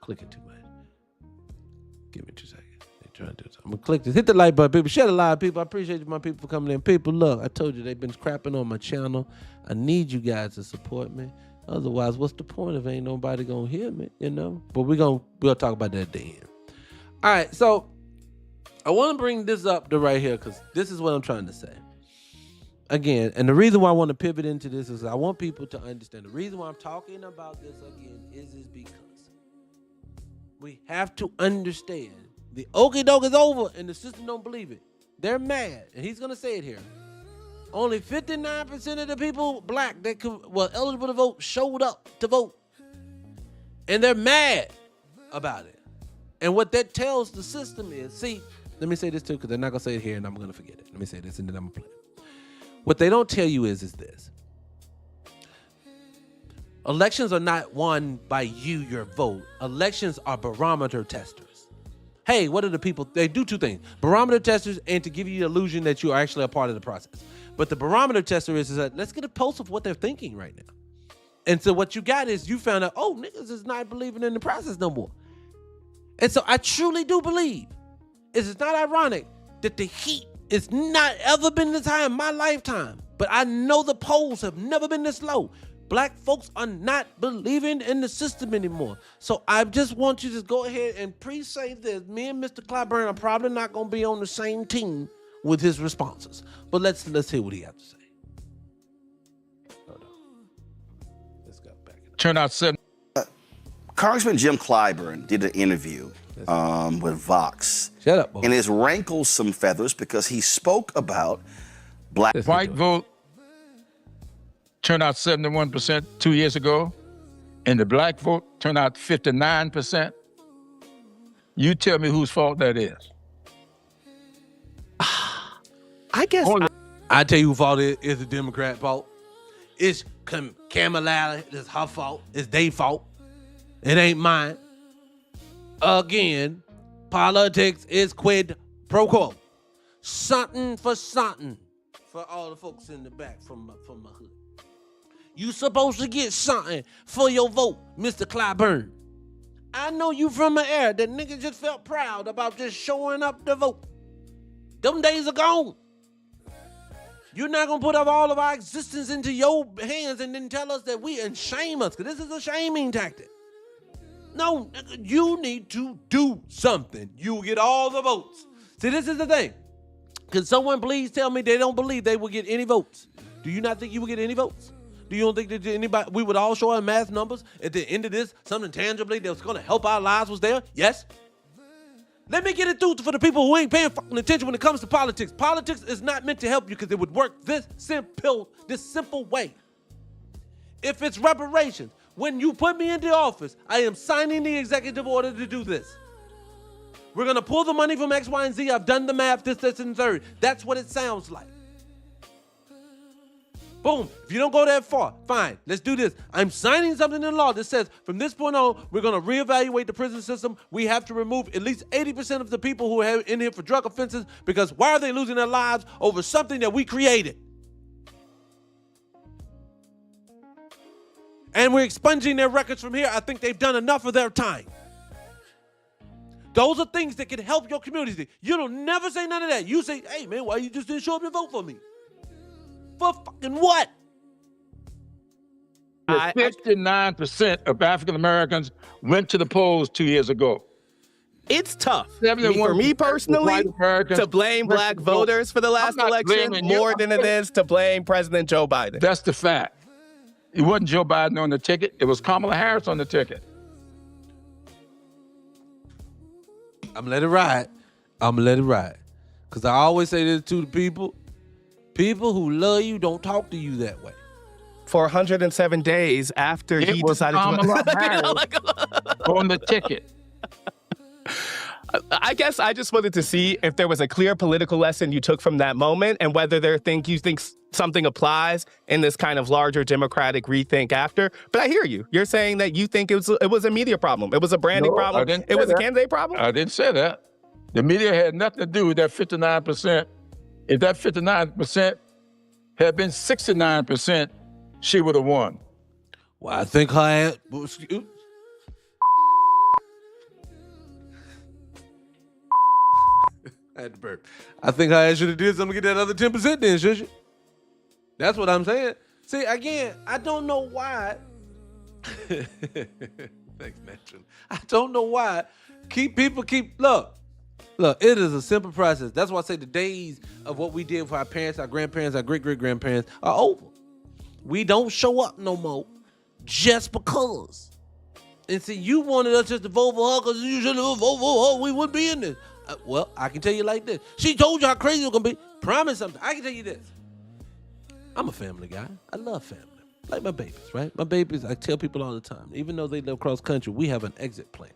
Clicking too much. Give me 2 seconds. They're trying to do something. I'm going to click this. Hit the like button, people. Share the live, people. I appreciate you, my people, for coming in. People, look, I told you they've been crapping on my channel. I need you guys to support me. Otherwise, what's the point if ain't nobody going to hear me, you know? But we'll talk about that at the end. All right, so I want to bring this up to right here, because this is what I'm trying to say. Again, and the reason why I want to pivot into this is I want people to understand. The reason why I'm talking about this again is because we have to understand the okie doke is over and the system don't believe it. They're mad, and he's going to say it here. Only 59% of the people black that were eligible to vote showed up to vote. And they're mad about it. And what that tells the system is, see, let me say this too, because they're not going to say it here and I'm going to forget it. Let me say this and then I'm going to play it. What they don't tell you is this. Elections are not won by you, your vote. Elections are barometer testers. Hey, what are the people? They do two things. Barometer testers and to give you the illusion that you are actually a part of the process. But the barometer tester is that let's get a pulse of what they're thinking right now. And so what you got is you found out, oh, niggas is not believing in the process no more. And so I truly do believe it's not ironic that the heat it's not ever been this high in my lifetime, but I know the polls have never been this low. Black folks are not believing in the system anymore. So I just want you to go ahead and pre-say this. Me and Mr. Clyburn are probably not going to be on the same team with his responses. But let's hear what he has to say. Hold on. Let's go back. Turn out 7. Congressman Jim Clyburn did an interview with Vox. Shut up, boy. And it rankles some feathers because he spoke about black white vote turned out 71% 2 years ago, and the black vote turned out 59%. You tell me whose fault that is. I guess I tell you whose fault it is the Democrat fault. It's Kamala. It's her fault. It's their fault. It ain't mine. Again, politics is quid pro quo. Something for something for all the folks in the back from my hood. You supposed to get something for your vote, Mr. Clyburn. I know you from an era that niggas just felt proud about just showing up to vote. Them days are gone. You're not going to put up all of our existence into your hands and then tell us that and shame us, because this is a shaming tactic. No, you need to do something. You get all the votes. See, this is the thing. Can someone please tell me they don't believe they will get any votes? Do you not think you will get any votes? Do you don't think that anybody, we would all show our mass numbers at the end of this, something tangibly that was going to help our lives was there? Yes? Let me get it through for the people who ain't paying fucking attention when it comes to politics. Politics is not meant to help you because it would work this simple way. If it's reparations, when you put me into office, I am signing the executive order to do this. We're going to pull the money from X, Y, and Z. I've done the math, this, and third. That's what it sounds like. Boom. If you don't go that far, fine. Let's do this. I'm signing something in law that says from this point on, we're going to reevaluate the prison system. We have to remove at least 80% of the people who are in here for drug offenses, because why are they losing their lives over something that we created? And we're expunging their records from here. I think they've done enough of their time. Those are things that can help your community. You don't never say none of that. You say, hey, man, why you just didn't show up and vote for me? For fucking what? 59% of African Americans went to the polls 2 years ago. It's tough for 71% me of personally white Americans to blame went black to the polls. voters for the I'm last not election blaming you. more than it is to blame President Joe Biden. That's the fact. It wasn't Joe Biden on the ticket. It was Kamala Harris on the ticket. I'm gonna let it ride. Because I always say this to the people. People who love you don't talk to you that way. For 107 days after he decided Kamala Harris on the ticket. I guess I just wanted to see if there was a clear political lesson you took from that moment and whether you think something applies in this kind of larger democratic rethink after. But I hear you. You're saying that you think it was a media problem. It was a branding problem. It was a candidate problem? I didn't say that. The media had nothing to do with that 59%. If that 59% had been 69%, she would have won. Well, I think her I had to burp. I think her ass should have did something to get that other 10% then, should she? That's what I'm saying. See, again, I don't know why. Thanks, Natural. I don't know why. Look, it is a simple process. That's why I say the days of what we did for our parents, our grandparents, our great-great-grandparents are over. We don't show up no more just because. And see, you wanted us just to vote for her because you should have voted for her. We wouldn't be in this. Well, I can tell you like this. She told you how crazy it was going to be. Promise something. I can tell you this. I'm a family guy. I love family. Like my babies, right? My babies, I tell people all the time, even though they live cross country, we have an exit plan.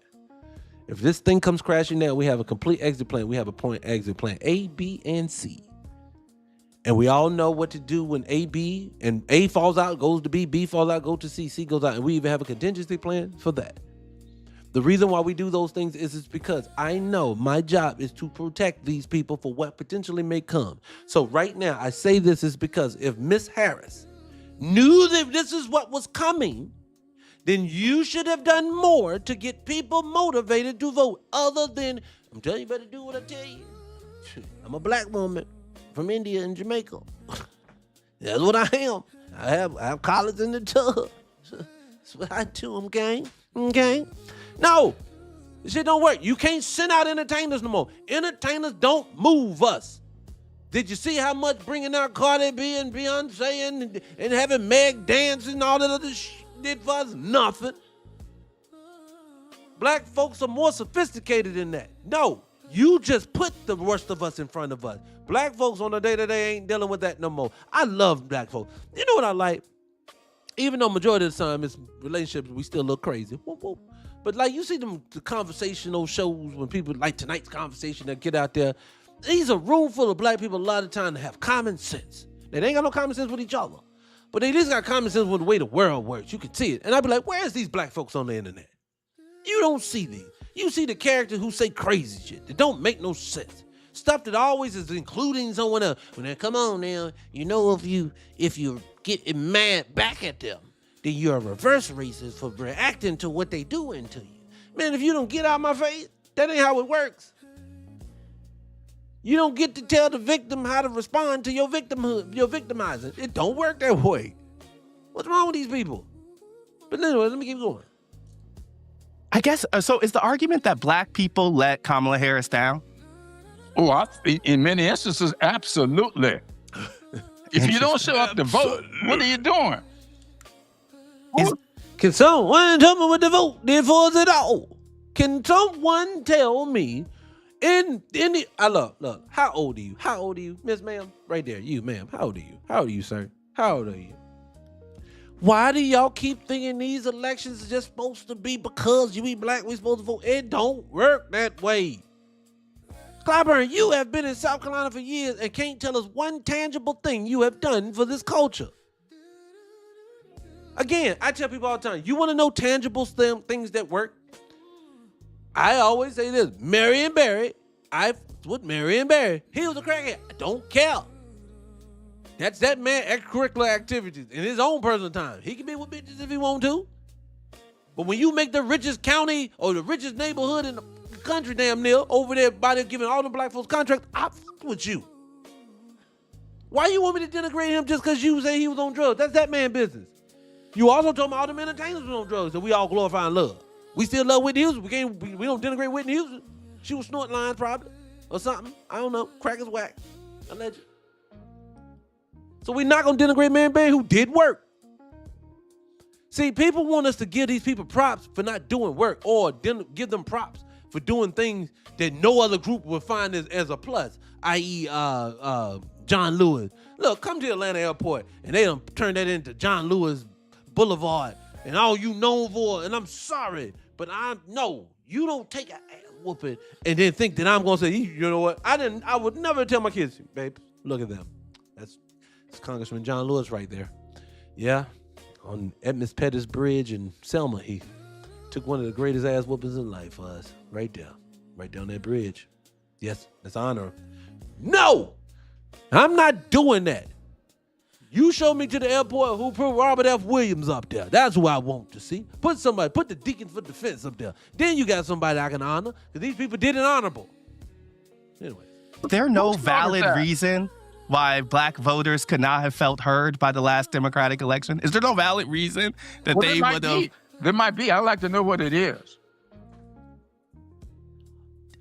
If this thing comes crashing down, we have a complete exit plan. We have a point exit plan, A, B, and C. And we all know what to do when A falls out, goes to B falls out, goes to C goes out. And we even have a contingency plan for that. The reason why we do those things is because I know my job is to protect these people for what potentially may come. So right now, I say this is because if Miss Harris knew that this is what was coming, then you should have done more to get people motivated to vote other than, I'm telling you, better do what I tell you. I'm a black woman from India and Jamaica. That's what I am. I have collars in the tub. That's what I do, okay? No, this shit don't work. You can't send out entertainers no more. Entertainers don't move us. Did you see how much bringing out Cardi B and Beyonce and having Meg dance and all that other shit did for us? Nothing. Black folks are more sophisticated than that. No, you just put the worst of us in front of us. Black folks on the day-to-day ain't dealing with that no more. I love black folks. You know what I like? Even though majority of the time it's relationships, we still look crazy. Whoop, whoop. But like you see the conversational shows when people like tonight's conversation that get out there. These are room full of black people a lot of time that have common sense. They ain't got no common sense with each other. But they at least got common sense with the way the world works. You can see it. And I'd be like, where's these black folks on the internet? You don't see these. You see the characters who say crazy shit that don't make no sense. Stuff that always is including someone else. When they come on now, you know if you get mad back at them, then you're a reverse racist for reacting to what they doing to you. Man, if you don't get out my face, that ain't how it works. You don't get to tell the victim how to respond to your victimhood, your victimizing. It don't work that way. What's wrong with these people? But anyway, let me keep going. I guess, so is the argument that black people let Kamala Harris down? Oh, in many instances, absolutely. If you don't show up to vote, what are you doing? Can someone tell me what the vote did for us at all? Can someone tell me look, how old are you? How old are you? Miss ma'am? Right there, you ma'am. How old are you? How old are you, sir? How old are you? Why do y'all keep thinking these elections are just supposed to be because you be black, we supposed to vote? It don't work that way. Clyburn, you have been in South Carolina for years and can't tell us one tangible thing you have done for this culture. Again, I tell people all the time, you want to know tangible things that work? I always say this, Marion Barry, with Marion Barry, he was a crackhead. I don't care. That's that man extracurricular activities in his own personal time. He can be with bitches if he want to. But when you make the richest county or the richest neighborhood in the country damn near over there by there giving all the black folks contracts, I fuck with you. Why you want me to denigrate him just because you say he was on drugs? That's that man's business. You also told me all them entertainers was on drugs and we all glorifying love. We still love Whitney Houston. We don't denigrate Whitney Houston. She was snorting lines probably or something. I don't know. Crack is whack. Alleged. So we're not going to denigrate Mary Berry who did work. See, people want us to give these people props for not doing work or give them props for doing things that no other group would find as a plus, i.e. John Lewis. Look, come to Atlanta airport and they done turn that into John Lewis Boulevard and all you known for, and I'm sorry, but you don't take a whooping and then think that I'm going to say, you know what, I would never tell my kids, babe, look at them. That's Congressman John Lewis right there. Yeah. On Edmonds Pettis Bridge in Selma, he took one of the greatest ass whoopings in life for us. Right there. Right down that bridge. Yes, that's honor. No! I'm not doing that. You show me to the airport who put Robert F. Williams up there. That's who I want to see. Put the Deacon for Defense up there. Then you got somebody I can honor, because these people did it honorable. Anyway. There's no valid reason why black voters could not have felt heard by the last Democratic election? Is there no valid reason that they would have? There might be. I'd like to know what it is.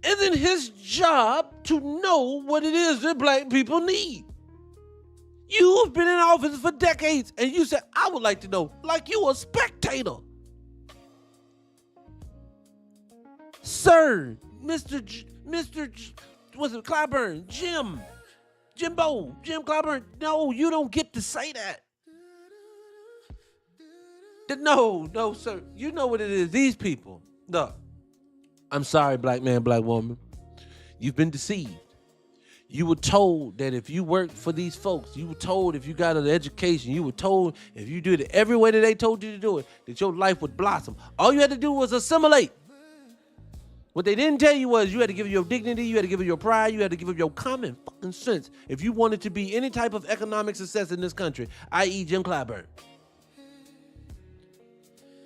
Isn't his job to know what it is that black people need? You've been in office for decades, and you said, I would like to know, like you a spectator. Sir, Mr. Was it Clyburn? Jim Clyburn, no, you don't get to say that. No, sir. You know what it is. These people, no. I'm sorry, black man, black woman. You've been deceived. You were told that if you worked for these folks, you were told if you got an education, you were told if you did it every way that they told you to do it, that your life would blossom. All you had to do was assimilate. What they didn't tell you was you had to give your dignity, you had to give your pride, you had to give your common fucking sense if you wanted to be any type of economic success in this country, i.e. Jim Clyburn.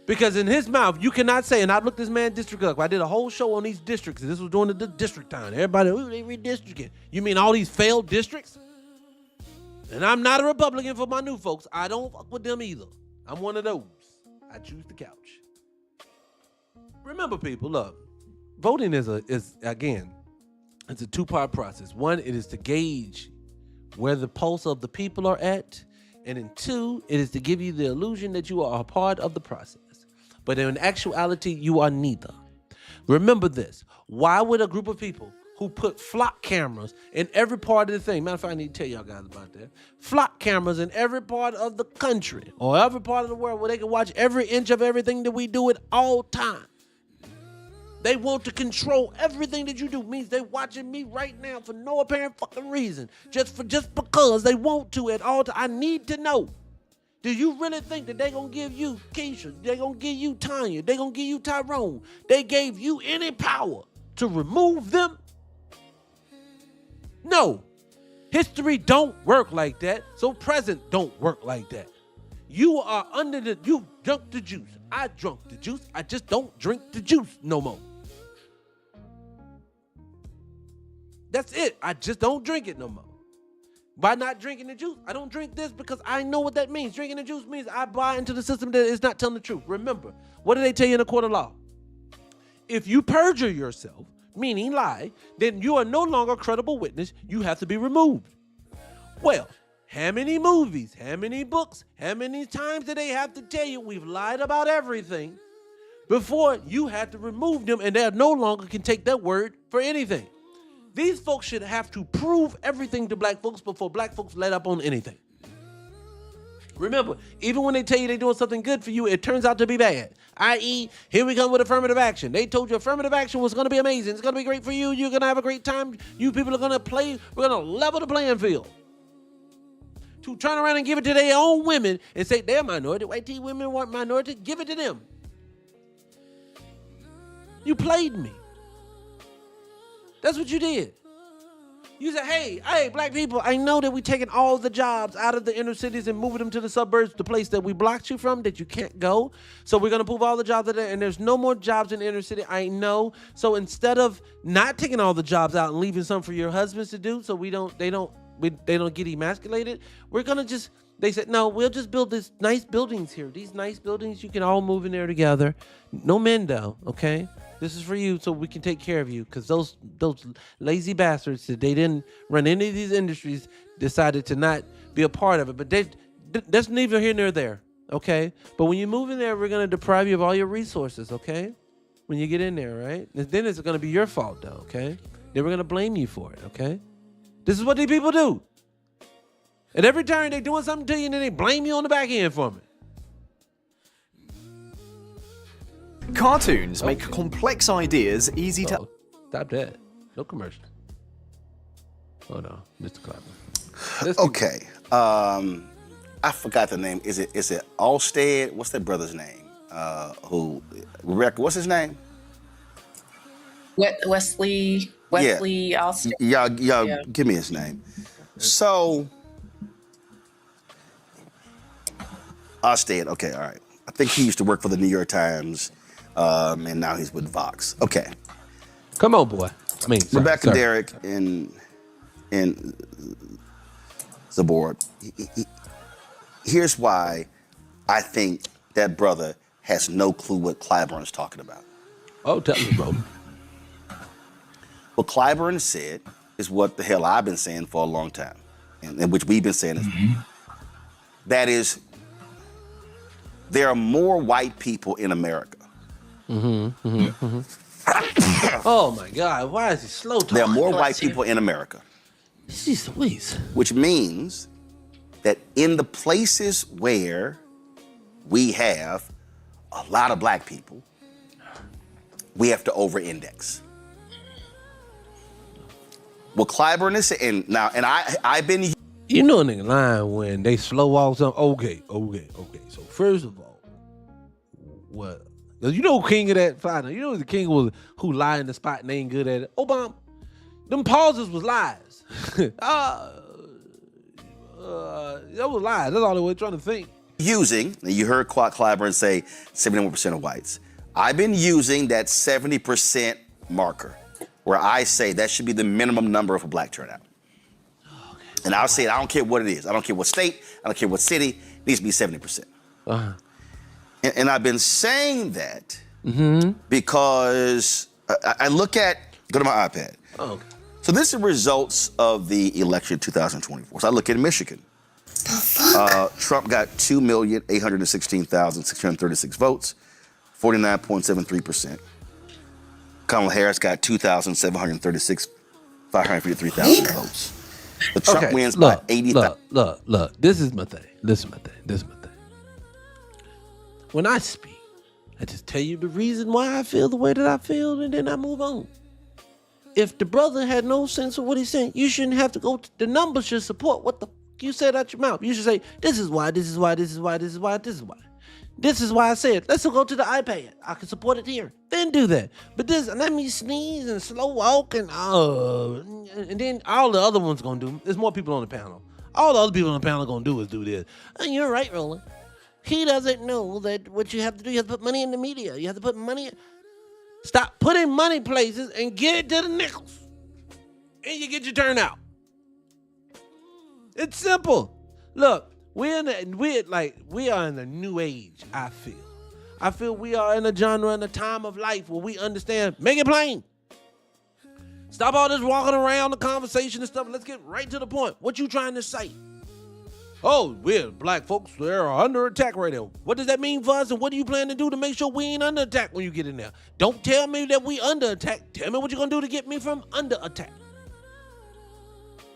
Because in his mouth, you cannot say, and I looked this man district up. I did a whole show on these districts, and this was during the district time. Everybody, they redistricting. You mean all these failed districts? And I'm not a Republican for my new folks. I don't fuck with them either. I'm one of those. I choose the couch. Remember, people, look. Voting is a two-part process. One, it is to gauge where the pulse of the people are at. And then two, it is to give you the illusion that you are a part of the process. But in actuality, you are neither. Remember this. Why would a group of people who put flock cameras in every part of the thing, matter of fact, I need to tell y'all guys about that. Flock cameras in every part of the country or every part of the world where they can watch every inch of everything that we do at all times. They want to control everything that you do. Means they watching me right now for no apparent fucking reason. Just because they want to at all times. I need to know. Do you really think that they gonna give you Keisha? They gonna give you Tanya? They gonna give you Tyrone? They gave you any power to remove them? No. History don't work like that. So present don't work like that. You are you drunk the juice. I drunk the juice. I just don't drink the juice no more. That's it. I just don't drink it no more. By not drinking the juice, I don't drink this because I know what that means. Drinking the juice means I buy into the system that is not telling the truth. Remember, what do they tell you in a court of law? If you perjure yourself, meaning lie, then you are no longer a credible witness. You have to be removed. Well, how many movies, how many books, how many times do they have to tell you we've lied about everything before you have to remove them and they no longer can take that word for anything? These folks should have to prove everything to black folks before black folks let up on anything. Remember, even when they tell you they're doing something good for you, it turns out to be bad. I.e., here we come with affirmative action. They told you affirmative action was going to be amazing. It's going to be great for you. You're going to have a great time. You people are going to play. We're going to level the playing field. To turn around and give it to their own women and say they're minority. White teen women want minority. Give it to them. You played me. That's what you did. You said, hey, black people, I know that we're taking all the jobs out of the inner cities and moving them to the suburbs, the place that we blocked you from, that you can't go. So we're going to move all the jobs out there, and there's no more jobs in the inner city. I know. So instead of not taking all the jobs out and leaving some for your husbands to do, so they don't they don't get emasculated. We're gonna just. They said no. We'll just build this nice buildings here. These nice buildings, you can all move in there together. No men though. Okay. This is for you, so we can take care of you. Because those lazy bastards that they didn't run any of these industries decided to not be a part of it. But that's neither here nor there. Okay. But when you move in there, we're gonna deprive you of all your resources. Okay. When you get in there, right? And then it's gonna be your fault though. Okay. Then we're gonna blame you for it. Okay. This is what these people do. And every time they doing something to you, and then they blame you on the back end for it. Cartoons make complex ideas easy to... Stop that. No commercial. Oh no, Mr. Clyburn. Okay. I forgot the name. Is it Allstead? What's that brother's name? Rebecca, what's his name? Wesley Allstead. Y'all give me his name. So Allstead, okay, all right. I think he used to work for the New York Times, and now he's with Vox. Okay. Come on, boy. I mean, Rebecca, Derek, and Zabor. Here's why I think that brother has no clue what Clyburn's talking about. Oh, tell me, bro. What Clyburn said is what the hell I've been saying for a long time, and which we've been saying is that is, there are more white people in America. Oh my God, why is he slow talking? There are more white people in America. Jeez Louise. Which means that in the places where we have a lot of black people, we have to over-index. What Clyburn is saying now, and I've been... You know a nigga lying when they slow walk something. Okay. So first of all, what? You know who king of that fight? You know the king was who lie in the spot and they ain't good at it? Obama. Them pauses was lies. That was lies. That's all they were trying to think. You heard Clyburn say 71% of whites. I've been using that 70% marker where I say that should be the minimum number of a black turnout. And I'll say it, I don't care what it is. I don't care what state, I don't care what city, it needs to be 70%. And I've been saying that because I look at, go to my iPad. Oh, okay. So this is the results of the election 2024. So I look at Michigan. Trump got 2,816,636 votes, 49.73%. Kamala Harris got 2,736,553 votes. But Trump wins by 80,000. Look. This is my thing. When I speak, I just tell you the reason why I feel the way that I feel, and then I move on. If the brother had no sense of what he's saying, you shouldn't have to go. The numbers should support what the you said out your mouth. You should say, this is why. This is why I said, let's go to the iPad. I can support it here. Then do that. But this, let me sneeze and slow walk and then all the other ones gonna do. There's more people on the panel. All the other people on the panel gonna do is do this. And you're right, Roland. He doesn't know that what you have to do, you have to put money in the media. You have to put money in. Stop putting money places and get it to the nickels. And you get your turnout. It's simple. Look, we are in a new age, I feel. I feel we are in a genre and a time of life where we understand, make it plain. Stop all this walking around the conversation and stuff. Let's get right to the point. What you trying to say? Oh, we're black folks, they're under attack right now. What does that mean for us, and what do you plan to do to make sure we ain't under attack when you get in there? Don't tell me that we under attack. Tell me what you're going to do to get me from under attack.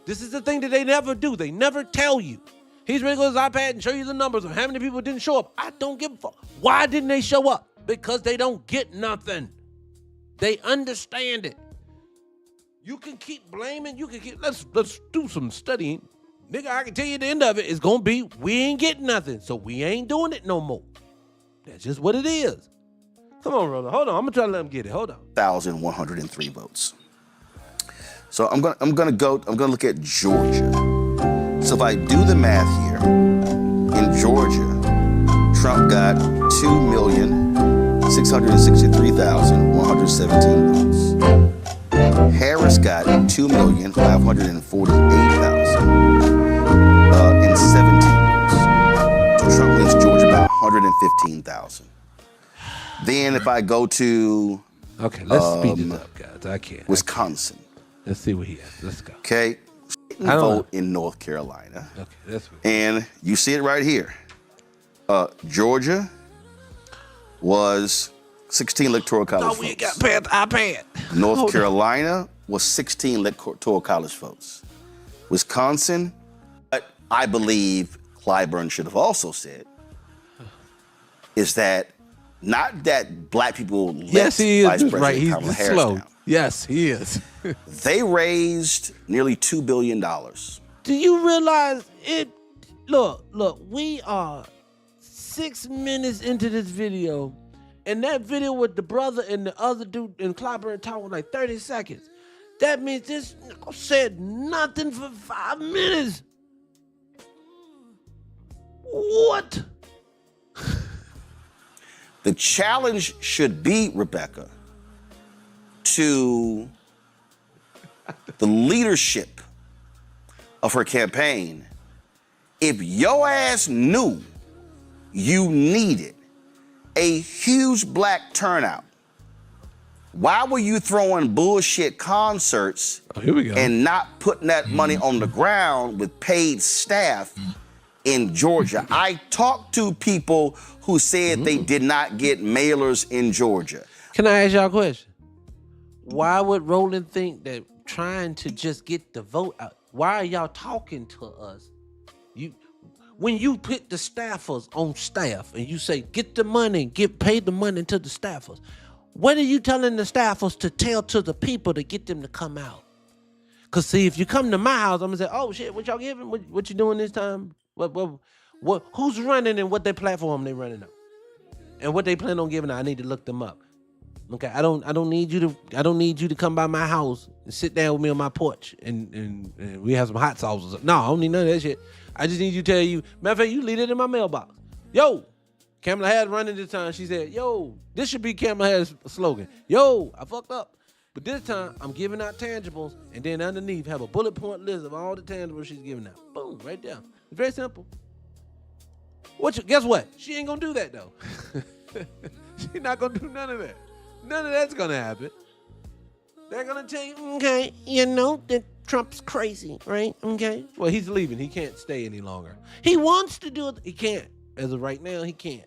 This is the thing that they never do. They never tell you. He's ready to go to his iPad and show you the numbers of how many people didn't show up. I don't give a fuck. Why didn't they show up? Because they don't get nothing. They understand it. You can keep blaming. Let's do some studying. Nigga, I can tell you the end of it is going to be, we ain't getting nothing. So we ain't doing it no more. That's just what it is. Come on, brother. Hold on. I'm going to try to let him get it. Hold on. 1,103 votes. So I'm gonna look at Georgia. So if I do the math here, in Georgia, Trump got 2,663,117 votes. Harris got 2,548,000. 115,000. Then if I go to okay, let's speed it up, guys. I can't. Wisconsin. Let's see what he has. Let's go. Okay. I don't Vote in North Carolina. Okay, that's what. And you see it right here. Georgia was 16 electoral college votes. We got past the iPad. North Carolina was 16 electoral college votes. Wisconsin, but I believe Clyburn should have also said, is that not that black people let he is. Vice President Right, he's Kamala Harris slow. down. Yes, he is. They raised nearly $2 billion. Do you realize it? Look, we are 6 minutes into this video, and that video with the brother and the other dude and Clyburn talking like 30 seconds. That means this nigga said nothing for 5 minutes. What? The challenge should be, Rebecca, to the leadership of her campaign. If your ass knew you needed a huge black turnout, why were you throwing bullshit concerts and not putting that money on the ground with paid staff in Georgia? I talked to people who said they did not get mailers in Georgia. Can I ask y'all a question? Why would Roland think that trying to just get the vote out? Why are y'all talking to us? When you put the staffers on staff and you say, get the money, pay the money to the staffers, what are you telling the staffers to tell to the people to get them to come out? Because see, if you come to my house, I'm going to say, oh shit, what y'all giving? What you doing this time? What? Who's running and what their platform they running on? And what they plan on giving out, I need to look them up. Okay, I don't need you to come by my house and sit down with me on my porch and we have some hot sauces. No, I don't need none of that shit. I just need you to tell you, matter of fact, you leave it in my mailbox. Yo, Kamala Harris running this time. She said, yo, this should be Kamala Harris' slogan. Yo, I fucked up. But this time, I'm giving out tangibles, and then underneath have a bullet point list of all the tangibles she's giving out. Boom, right there. It's very simple. Guess what? She ain't gonna do that, though. She's not gonna do none of that. None of that's gonna happen. They're gonna tell you, okay, you know that Trump's crazy, right? Okay. Well, he's leaving. He can't stay any longer. He wants to do it. He can't. As of right now, he can't.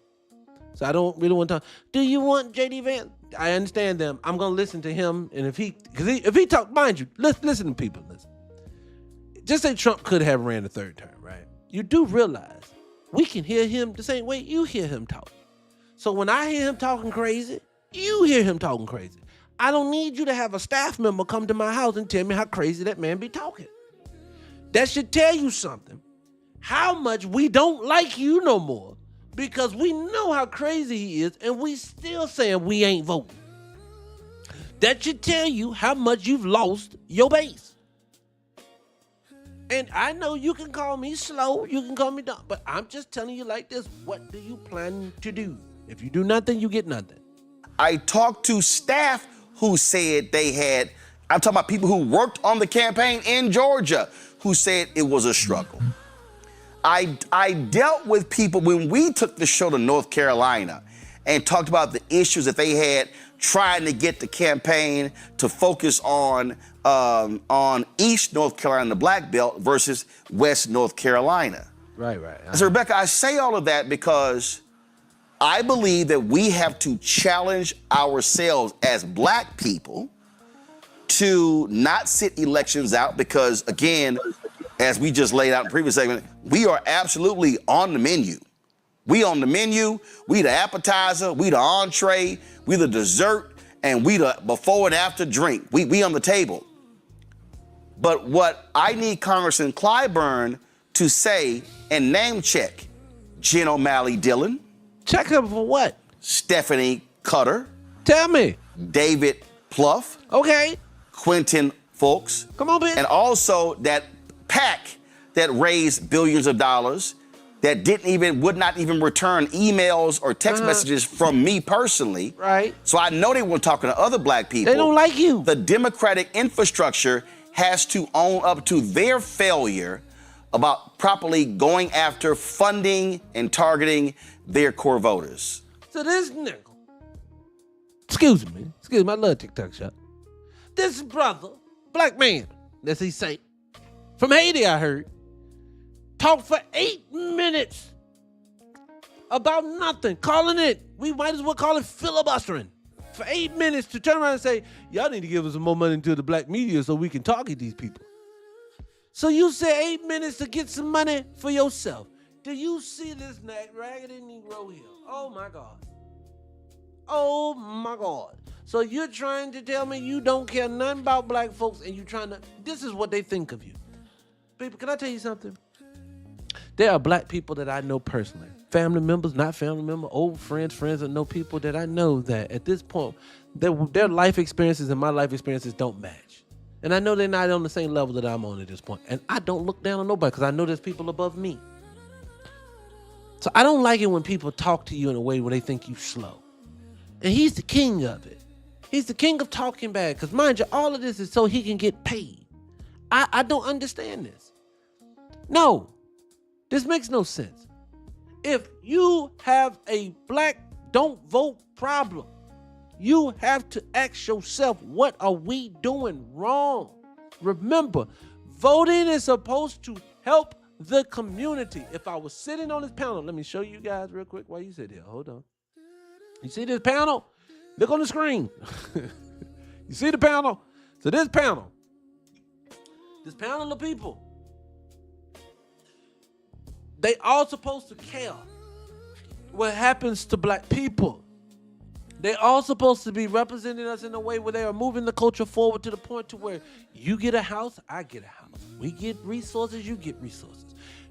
So I don't really want to talk. Do you want J.D. Vance? I understand them. I'm gonna listen to him, and if he talk, mind you, listen to people. Listen. Just say Trump could have ran the third term, right? You do realize we can hear him the same way you hear him talk. So when I hear him talking crazy, you hear him talking crazy. I don't need you to have a staff member come to my house and tell me how crazy that man be talking. That should tell you something. How much we don't like you no more because we know how crazy he is and we still saying we ain't voting. That should tell you how much you've lost your base. And I know you can call me slow, you can call me dumb, but I'm just telling you like this. What do you plan to do? If you do nothing, you get nothing. I talked to staff who said they had, I'm talking about people who worked on the campaign in Georgia, who said it was a struggle. I dealt with people when we took the show to North Carolina and talked about the issues that they had trying to get the campaign to focus on East North Carolina, the Black Belt, versus West North Carolina. Right. So Rebecca, I say all of that because I believe that we have to challenge ourselves as black people to not sit elections out because, again, as we just laid out in the previous segment, we are absolutely on the menu. We on the menu, we the appetizer, we the entree, we the dessert, and we the before and after drink. We on the table. But what I need Congressman Clyburn to say and name check Jen O'Malley Dillon. Check him for what? Stephanie Cutter. Tell me. David Plouffe. Okay. Quentin Fulks. Come on, bitch. And also that PAC that raised billions of dollars that would not even return emails or text messages from me personally. Right. So I know they weren't talking to other black people. They don't like you. The Democratic infrastructure has to own up to their failure about properly going after funding and targeting their core voters. So this nigga, excuse me, I love TikTok shop. This brother, black man, as he say, from Haiti I heard, talked for 8 minutes about nothing, calling it, we might as well call it filibustering. For 8 minutes to turn around and say, y'all need to give us some more money to the black media so we can target these people. So you said 8 minutes to get some money for yourself. Do you see this raggedy Negro here? Oh my God. Oh my God. So you're trying to tell me you don't care nothing about black folks and you trying to, this is what they think of you. People, can I tell you something? There are black people that I know personally. Family members, not family members, old friends that know people that I know that at this point, their life experiences and my life experiences don't match. And I know they're not on the same level that I'm on at this point. And I don't look down on nobody because I know there's people above me. So I don't like it when people talk to you in a way where they think you slow. And he's the king of it. He's the king of talking bad. Because mind you, all of this is so he can get paid. I don't understand this. No, this makes no sense. If you have a black don't vote problem, you have to ask yourself, what are we doing wrong? Remember, voting is supposed to help the community. If I was sitting on this panel, let me show you guys real quick while you sit there. Hold on. You see this panel? Look on the screen. You see the panel? So this panel of people, they all supposed to care what happens to black people. They all supposed to be representing us in a way where they are moving the culture forward to the point to where you get a house, I get a house. We get resources, you get resources.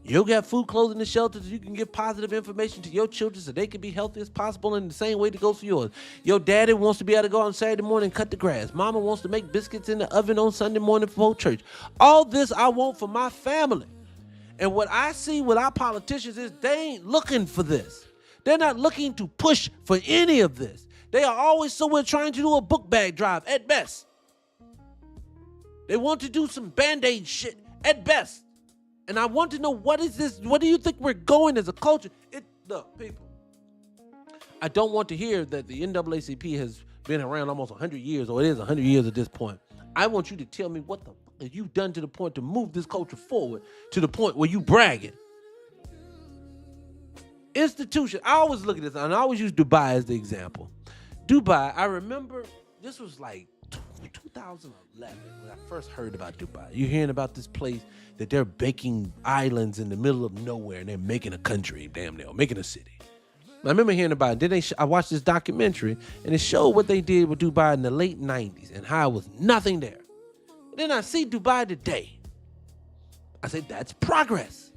You got food, clothing, and shelters. You can give positive information to your children so they can be healthy as possible in the same way that goes for yours. Your daddy wants to be able to go on Saturday morning and cut the grass. Mama wants to make biscuits in the oven on Sunday morning for church. All this I want for my family. And what I see with our politicians is they ain't looking for this. They're not looking to push for any of this. They are always somewhere trying to do a book bag drive at best. They want to do some Band-Aid shit at best. And I want to know, what is this? What do you think we're going as a culture? Look, people, I don't want to hear that the NAACP has been around almost 100 years, or it is 100 years at this point. I want you to tell me what the fuck have you done to the point to move this culture forward to the point where you bragging. Institution, I always look at this, and I always use Dubai as the example. Dubai, I remember this was like 2011 when I first heard about Dubai. You're hearing about this place that they're baking islands in the middle of nowhere and they're making a country, damn near, making a city. I remember hearing about it. Then I watched this documentary and it showed what they did with Dubai in the late 90s and how it was nothing there. And then I see Dubai today. I say, that's progress.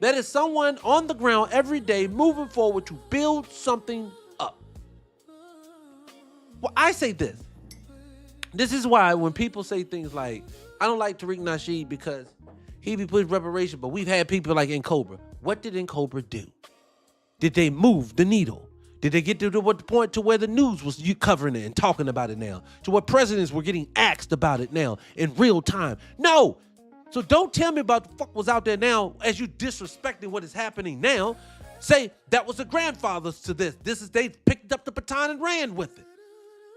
That is someone on the ground every day moving forward to build something up. Well, I say this. This is why when people say things like, I don't like Tariq Nasheed because he be pushing reparation, but we've had people like Cobra. What did Cobra do? Did they move the needle? Did they get to the point to where the news was covering it and talking about it now? To where presidents were getting asked about it now in real time? No. So don't tell me about the fuck was out there now as you disrespecting what is happening now. Say that was the grandfathers to this. They picked up the baton and ran with it.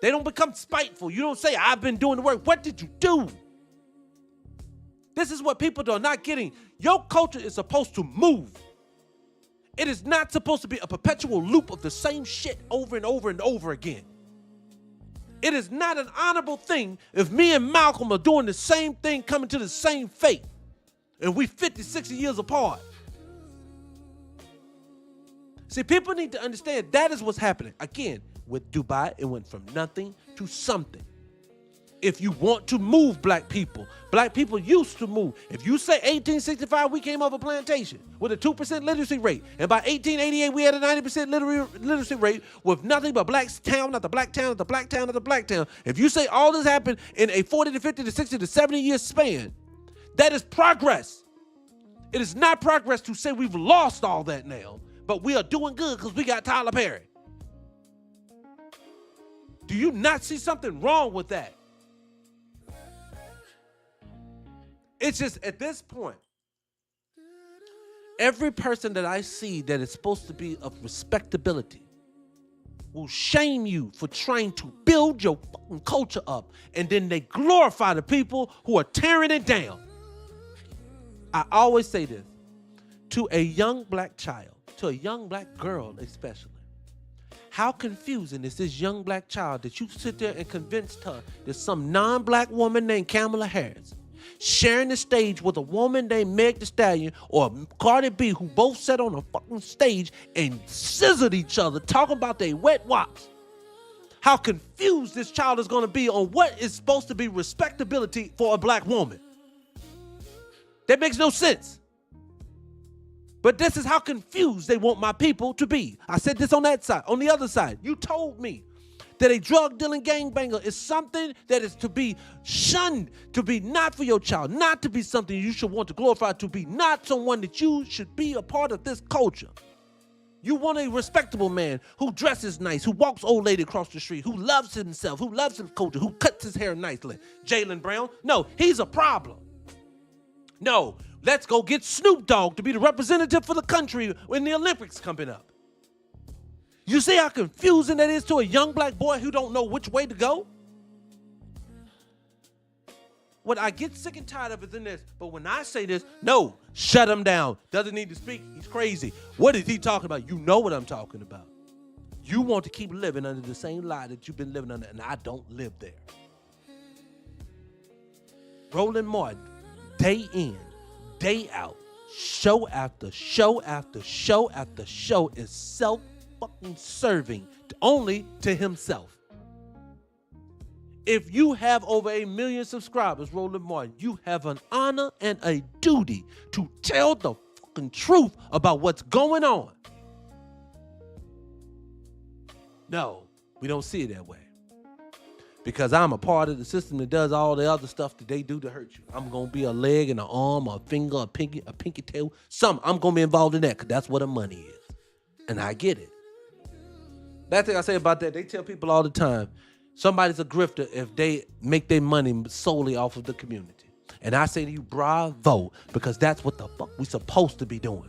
They don't become spiteful. You don't say, I've been doing the work. What did you do? This is what people are not getting. Your culture is supposed to move. It is not supposed to be a perpetual loop of the same shit over and over and over again. It is not an honorable thing if me and Malcolm are doing the same thing, coming to the same fate, and we 50, 60 years apart. See, people need to understand that is what's happening. Again, with Dubai, it went from nothing to something. If you want to move black people used to move. If you say 1865, we came off a plantation with a 2% literacy rate. And by 1888, we had a 90% literacy rate with nothing but black town, not the black town, not the black town, not the black town. If you say all this happened in a 40 to 50 to 60 to 70 year span, that is progress. It is not progress to say we've lost all that now, but we are doing good because we got Tyler Perry. Do you not see something wrong with that? It's just at this point, Every person that I see that is supposed to be of respectability will shame you for trying to build your fucking culture up, and then they glorify the people who are tearing it down. I always say this to a young black child, to a young black girl especially. How confusing is this young black child that you sit there and convinced her that some non-black woman named Kamala Harris sharing the stage with a woman named Meg Thee Stallion or Cardi B, who both sat on a fucking stage and scissored each other talking about they wet wops. How confused this child is going to be on what is supposed to be respectability for a black woman. That makes no sense. But this is how confused they want my people to be. I said this on that side. On the other side, you told me that a drug dealing gangbanger is something that is to be shunned, to be not for your child, not to be something you should want to glorify, to be not someone that you should be a part of this culture. You want a respectable man who dresses nice, who walks old lady across the street, who loves himself, who loves his culture, who cuts his hair nicely. Jaylen Brown? No, he's a problem. No, let's go get Snoop Dogg to be the representative for the country when the Olympics coming up. You see how confusing that is to a young black boy who don't know which way to go? What I get sick and tired of is in this, but when I say this, no, shut him down. Doesn't need to speak. He's crazy. What is he talking about? You know what I'm talking about. You want to keep living under the same lie that you've been living under, and I don't live there. Roland Martin, day in, day out, show after show after show after show is self-fucking serving only to himself. If you have over 1 million subscribers, Roland Martin, you have an honor and a duty to tell the fucking truth about what's going on. No, we don't see it that way. Because I'm a part of the system that does all the other stuff that they do to hurt you. I'm going to be a leg and an arm, a finger, a pinky tail, something. I'm going to be involved in that because that's where the money is. And I get it. That thing I say about that, they tell people all the time, somebody's a grifter if they make their money solely off of the community. And I say to you, bravo, because that's what the fuck we supposed to be doing.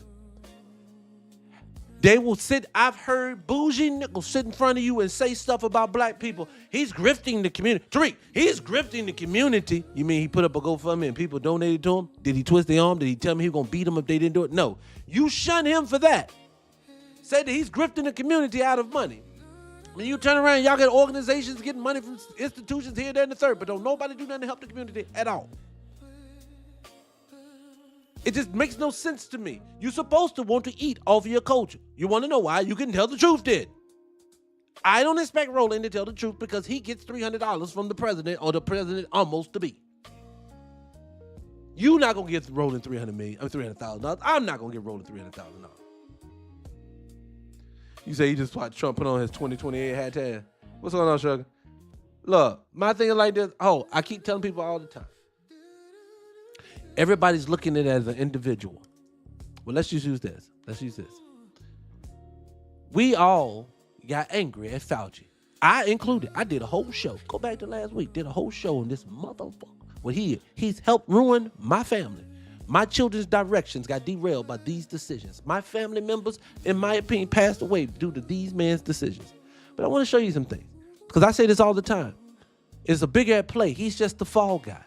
They will sit, I've heard bougie nickels sit in front of you and say stuff about black people. He's grifting the community. Tariq, he's grifting the community. You mean he put up a GoFundMe and people donated to him? Did he twist their arm? Did he tell me he was going to beat them if they didn't do it? No. You shun him for that. Say that he's grifting the community out of money. When you turn around, y'all get organizations getting money from institutions here, there, and the third, but don't nobody do nothing to help the community at all. It just makes no sense to me. You're supposed to want to eat off of your culture. You want to know why? You can tell the truth then. I don't expect Roland to tell the truth because he gets $300 from the president or the president almost to be. You're not going to get Roland $300,000. I'm not going to get Roland $300,000. You say you just watched Trump put on his 2028 hashtag. What's going on, Sugar? Look, my thing is like this. Oh, I keep telling people all the time. Everybody's looking at it as an individual. Well, let's just use this. We all got angry at Fauci. I included. I did a whole show. Go back to last week. Did a whole show on this motherfucker. Well, he's helped ruin my family. My children's directions got derailed by these decisions. My family members, in my opinion, passed away due to these men's decisions. But I want to show you some things. Because I say this all the time. It's a bigger at play. He's just the fall guy.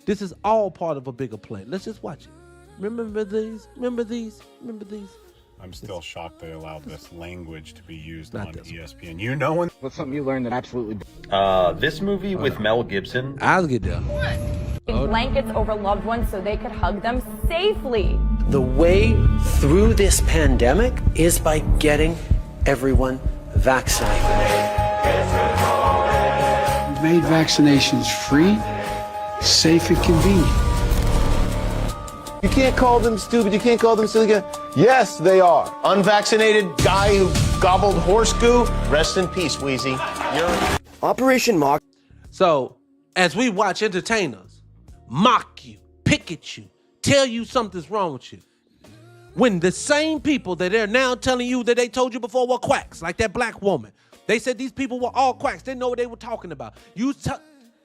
This is all part of a bigger play. Let's just watch it. Remember these? I'm still shocked they allowed this language to be used on ESPN. You know when... What's something you learned that absolutely... This movie with Mel Gibson. I'll get there. Blankets over loved ones so they could hug them safely. The way through this pandemic is by getting everyone vaccinated. We've made vaccinations free, safe, and convenient. You can't call them stupid. You can't call them silly. Yes, they are. Unvaccinated guy who gobbled horse goo. Rest in peace, Wheezy. Operation Mock. So, as we watch entertainers mock you, pick at you, tell you something's wrong with you, when the same people that they're now telling you that they told you before were quacks, like that black woman. They said these people were all quacks. They didn't know what they were talking about.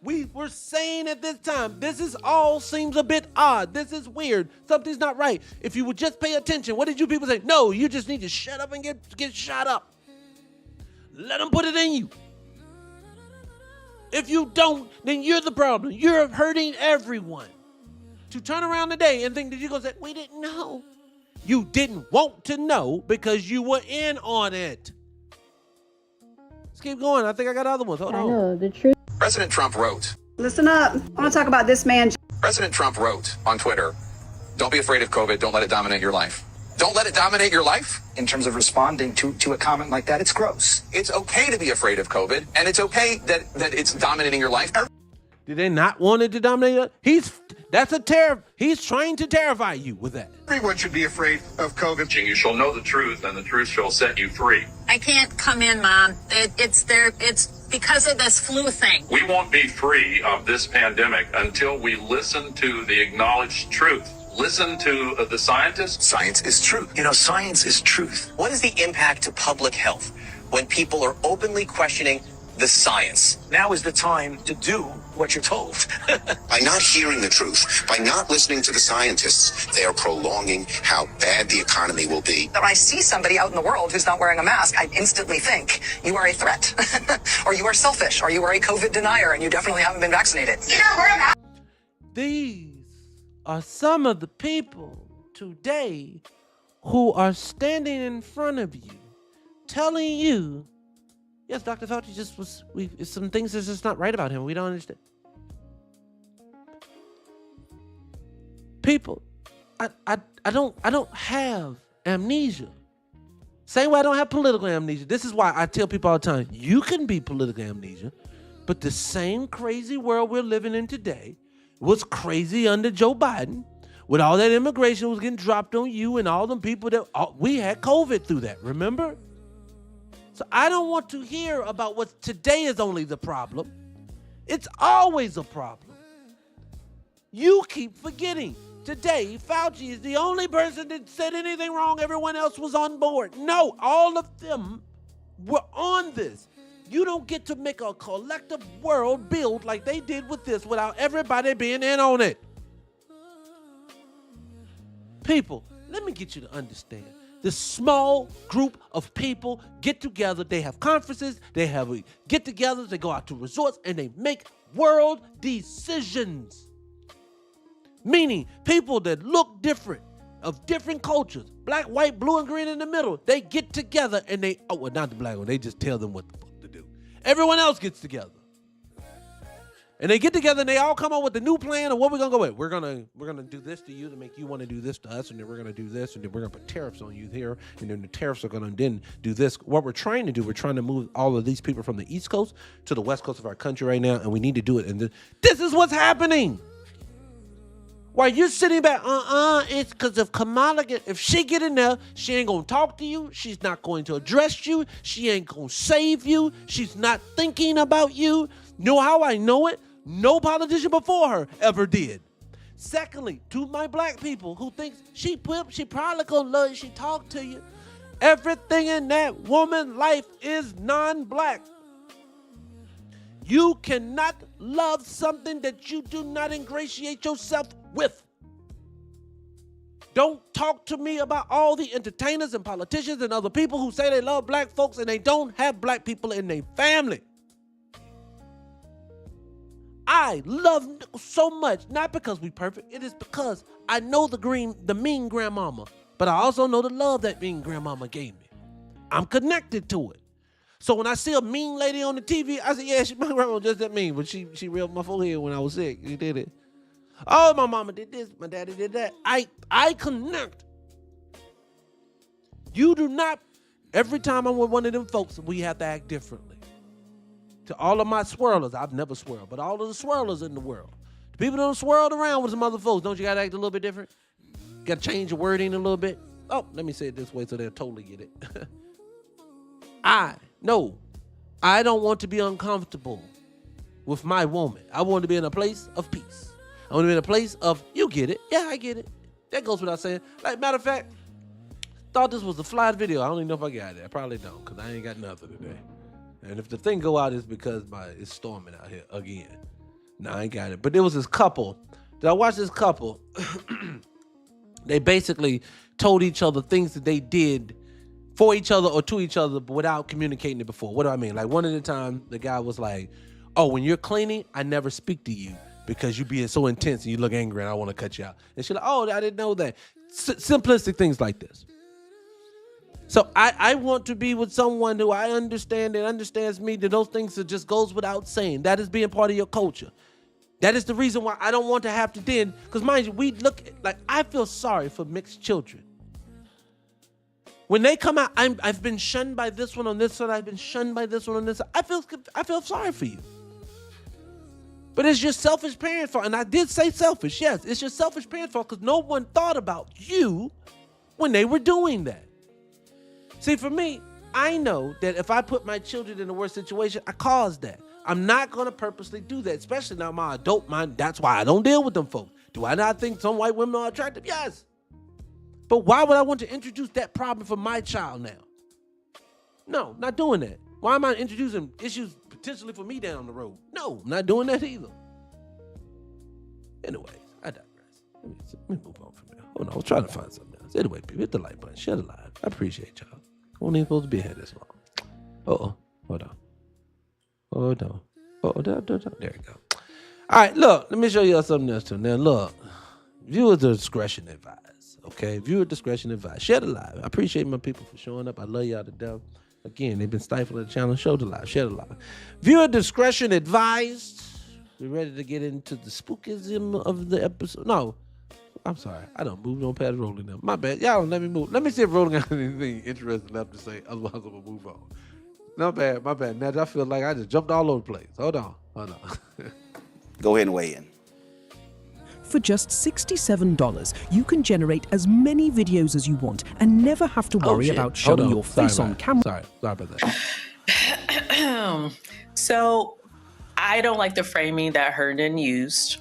We were saying at this time, this is all seems a bit odd. This is weird. Something's not right. If you would just pay attention, what did you people say? No, you just need to shut up and get shot up. Let them put it in you. If you don't, then you're the problem. You're hurting everyone. To turn around today and think that you're going to say, we didn't know. You didn't want to know because you were in on it. Let's keep going. I think I got other ones. Hold on. know, the truth. President Trump wrote. Listen up. I want to talk about this man. President Trump wrote on Twitter, don't be afraid of COVID. Don't let it dominate your life. Don't let it dominate your life? In terms of responding to a comment like that, it's gross. It's okay to be afraid of COVID, and it's okay that it's dominating your life. Did they not want it to dominate? He's trying to terrify you with that. Everyone should be afraid of COVID. You shall know the truth, and the truth shall set you free. I can't come in, Mom. It's because of this flu thing. We won't be free of this pandemic until we listen to the acknowledged truth. Listen to the scientists. Science is truth. You know, science is truth. What is the impact to public health when people are openly questioning the science? Now is the time to do what you're told. By not hearing the truth, by not listening to the scientists, they are prolonging how bad the economy will be. When I see somebody out in the world who's not wearing a mask, I instantly think you are a threat, or you are selfish, or you are a COVID denier, and you definitely haven't been vaccinated. These are some of the people today who are standing in front of you, telling you, yes, Dr. Fauci some things that's just not right about him. We don't understand. People, I don't have amnesia. Same way I don't have political amnesia. This is why I tell people all the time, you can be political amnesia, but the same crazy world we're living in today was crazy under Joe Biden, with all that immigration was getting dropped on you and all them people we had COVID through that, remember? So I don't want to hear about what today is only the problem. It's always a problem. You keep forgetting. Today, Fauci is the only person that said anything wrong. Everyone else was on board. No, all of them were on this. You don't get to make a collective world build like they did with this without everybody being in on it. People, let me get you to understand. This small group of people get together, they have conferences, they have get-togethers, they go out to resorts, and they make world decisions. Meaning, people that look different, of different cultures, black, white, blue, and green in the middle, they get together and not the black one, they just tell them what the fuck to do. Everyone else gets together. And they get together and they all come up with a new plan of what we're gonna go with. We're gonna do this to you to make you want to do this to us, and then we're gonna do this, and then we're gonna put tariffs on you here, and then the tariffs are gonna then do this. What we're trying to do, we're trying to move all of these people from the East Coast to the West Coast of our country right now, and we need to do it. And this is what's happening. While you're sitting back, it's because if Kamala if she get in there, she ain't gonna talk to you. She's not going to address you. She ain't gonna save you. She's not thinking about you. Know how I know it? No politician before her ever did. Secondly, to my black people who thinks she probably gonna love you, she talk to you. Everything in that woman's life is non-black. You cannot love something that you do not ingratiate yourself with. Don't talk to me about all the entertainers and politicians and other people who say they love black folks and they don't have black people in their family. I love so much, not because we perfect. It is because I know the mean grandmama, but I also know the love that mean grandmama gave me. I'm connected to it. So when I see a mean lady on the TV, I say, yeah, my grandma just that mean, but she reeled my forehead when I was sick. She did it. Oh, my mama did this, my daddy did that. I connect. You do not. Every time I'm with one of them folks, we have to act differently. To all of my swirlers, I've never swirled, but all of the swirlers in the world, the people that don't swirl around with some other folks, don't you got to act a little bit different? Got to change your wording a little bit? Oh, let me say it this way so they'll totally get it. I don't want to be uncomfortable with my woman. I want to be in a place of peace. I want to be in a place of, you get it. Yeah, I get it. That goes without saying. Like, matter of fact, thought this was a fly video. I don't even know if I got it. I probably don't, because I ain't got nothing today. And if the thing go out, it's because it's storming out here again. No, I ain't got it. But there was this couple. Did I watch this couple? They basically told each other things that they did for each other or to each other, but without communicating it before. What do I mean? Like one at a time, the guy was like, oh, when you're cleaning, I never speak to you because you being so intense and you look angry and I want to cut you out. And she's like, oh, I didn't know that. Simplistic things like this. So I want to be with someone who I understand and understands me, that those things that just goes without saying. That is being part of your culture. That is the reason why I don't want to have to then, because mind you, we look like, I feel sorry for mixed children. When they come out, I've been shunned by this one on this side, I've been shunned by this one on this side. I feel sorry for you. But it's your selfish parents' fault. And I did say selfish, yes. It's your selfish parents' fault because no one thought about you when they were doing that. See, for me, I know that if I put my children in a worse situation, I caused that. I'm not going to purposely do that, especially now my adult mind. That's why I don't deal with them folks. Do I not think some white women are attractive? Yes. But why would I want to introduce that problem for my child now? No, not doing that. Why am I introducing issues potentially for me down the road? No, I'm not doing that either. Anyways, I digress. Let me move on from there. Hold on, I was trying to find something else. Anyway, people, hit the like button, share the live. I appreciate y'all. I wasn't even supposed to be here this long. Uh-oh, hold on. Hold on. There we go. All right, look, let me show you something else too. Now, look, viewer discretion advised, okay? Viewer discretion advised. Share the live. I appreciate my people for showing up. I love y'all to death. Again, they've been stifling the channel. Show the live. Share the live. Viewer discretion advised. We're ready to get into the spookism of the episode. No, I'm sorry. I don't move on past Rolling now. My bad. Y'all don't let me move. Let me see if Rolling got anything interesting left to say. Otherwise, I'm going to move on. No bad. My bad. Now I feel like I just jumped all over the place. Hold on. Go ahead and weigh in. For just $67, you can generate as many videos as you want and never have to worry about showing your face on camera. Sorry about that. So I don't like the framing that Herndon used.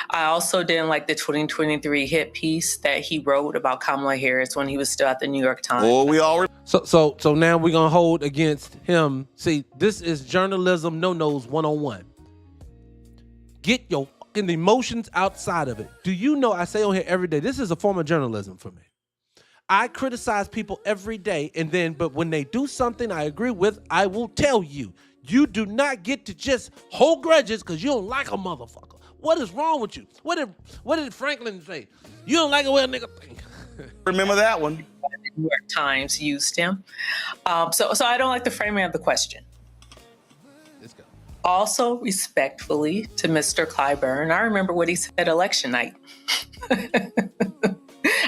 I also didn't like the 2023 hit piece that he wrote about Kamala Harris when he was still at the New York Times. Oh, we all. So now we're gonna hold against him. See, this is journalism no-nos 101. Get your fucking emotions outside of it. Do you know, I say on here every day, this is a form of journalism for me. I criticize people every day, but when they do something I agree with, I will tell you. You do not get to just hold grudges because you don't like a motherfucker. What is wrong with you? What did Franklin say? You don't like a well nigga thing. Remember that one. The New York Times used him. So I don't like the framing of the question. Let's go. Also, respectfully to Mr. Clyburn, I remember what he said election night.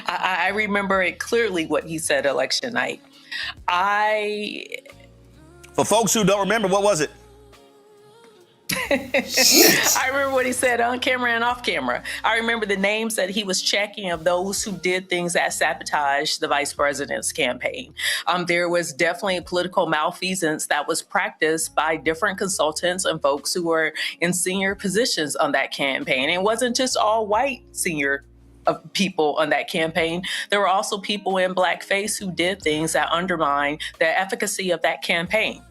I remember it clearly what he said election night. For folks who don't remember, what was it? I remember what he said on camera and off camera. I remember the names that he was checking of those who did things that sabotaged the vice president's campaign. There was definitely political malfeasance that was practiced by different consultants and folks who were in senior positions on that campaign. It wasn't just all white senior people on that campaign. There were also people in blackface who did things that undermined the efficacy of that campaign.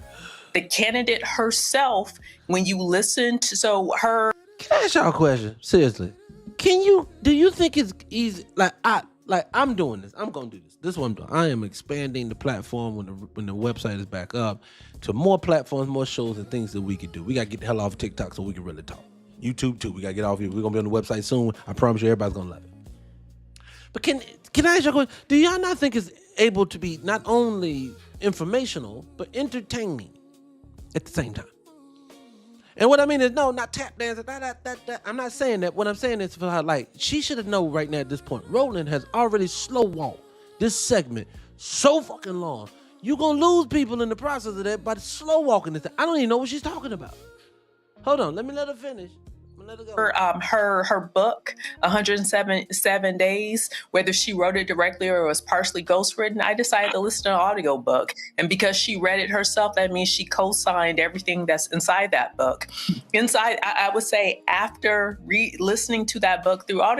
The candidate herself, when you listen to her. Can I ask y'all a question? Seriously. Do you think it's easy? I'm doing this. I'm going to do this. This is what I'm doing. I am expanding the platform when the website is back up to more platforms, more shows and things that we can do. We got to get the hell off of TikTok so we can really talk. YouTube too. We got to get off here. We're going to be on the website soon. I promise you everybody's going to love it. But can I ask y'all a question? Do y'all not think it's able to be not only informational, but entertaining at the same time? And what I mean is, no, not tap dancing. I'm not saying that. What I'm saying is for her, like, she should have known right now at this point. Roland has already slow walked this segment so fucking long. You're going to lose people in the process of that by slow walking this thing. I don't even know what she's talking about. Hold on. Let me let her finish. Her book, 107 Days, whether she wrote it directly or it was partially ghostwritten, I decided to listen to an audio book. And because she read it herself, that means she co-signed everything that's inside that book. I would say after listening to that book through audio,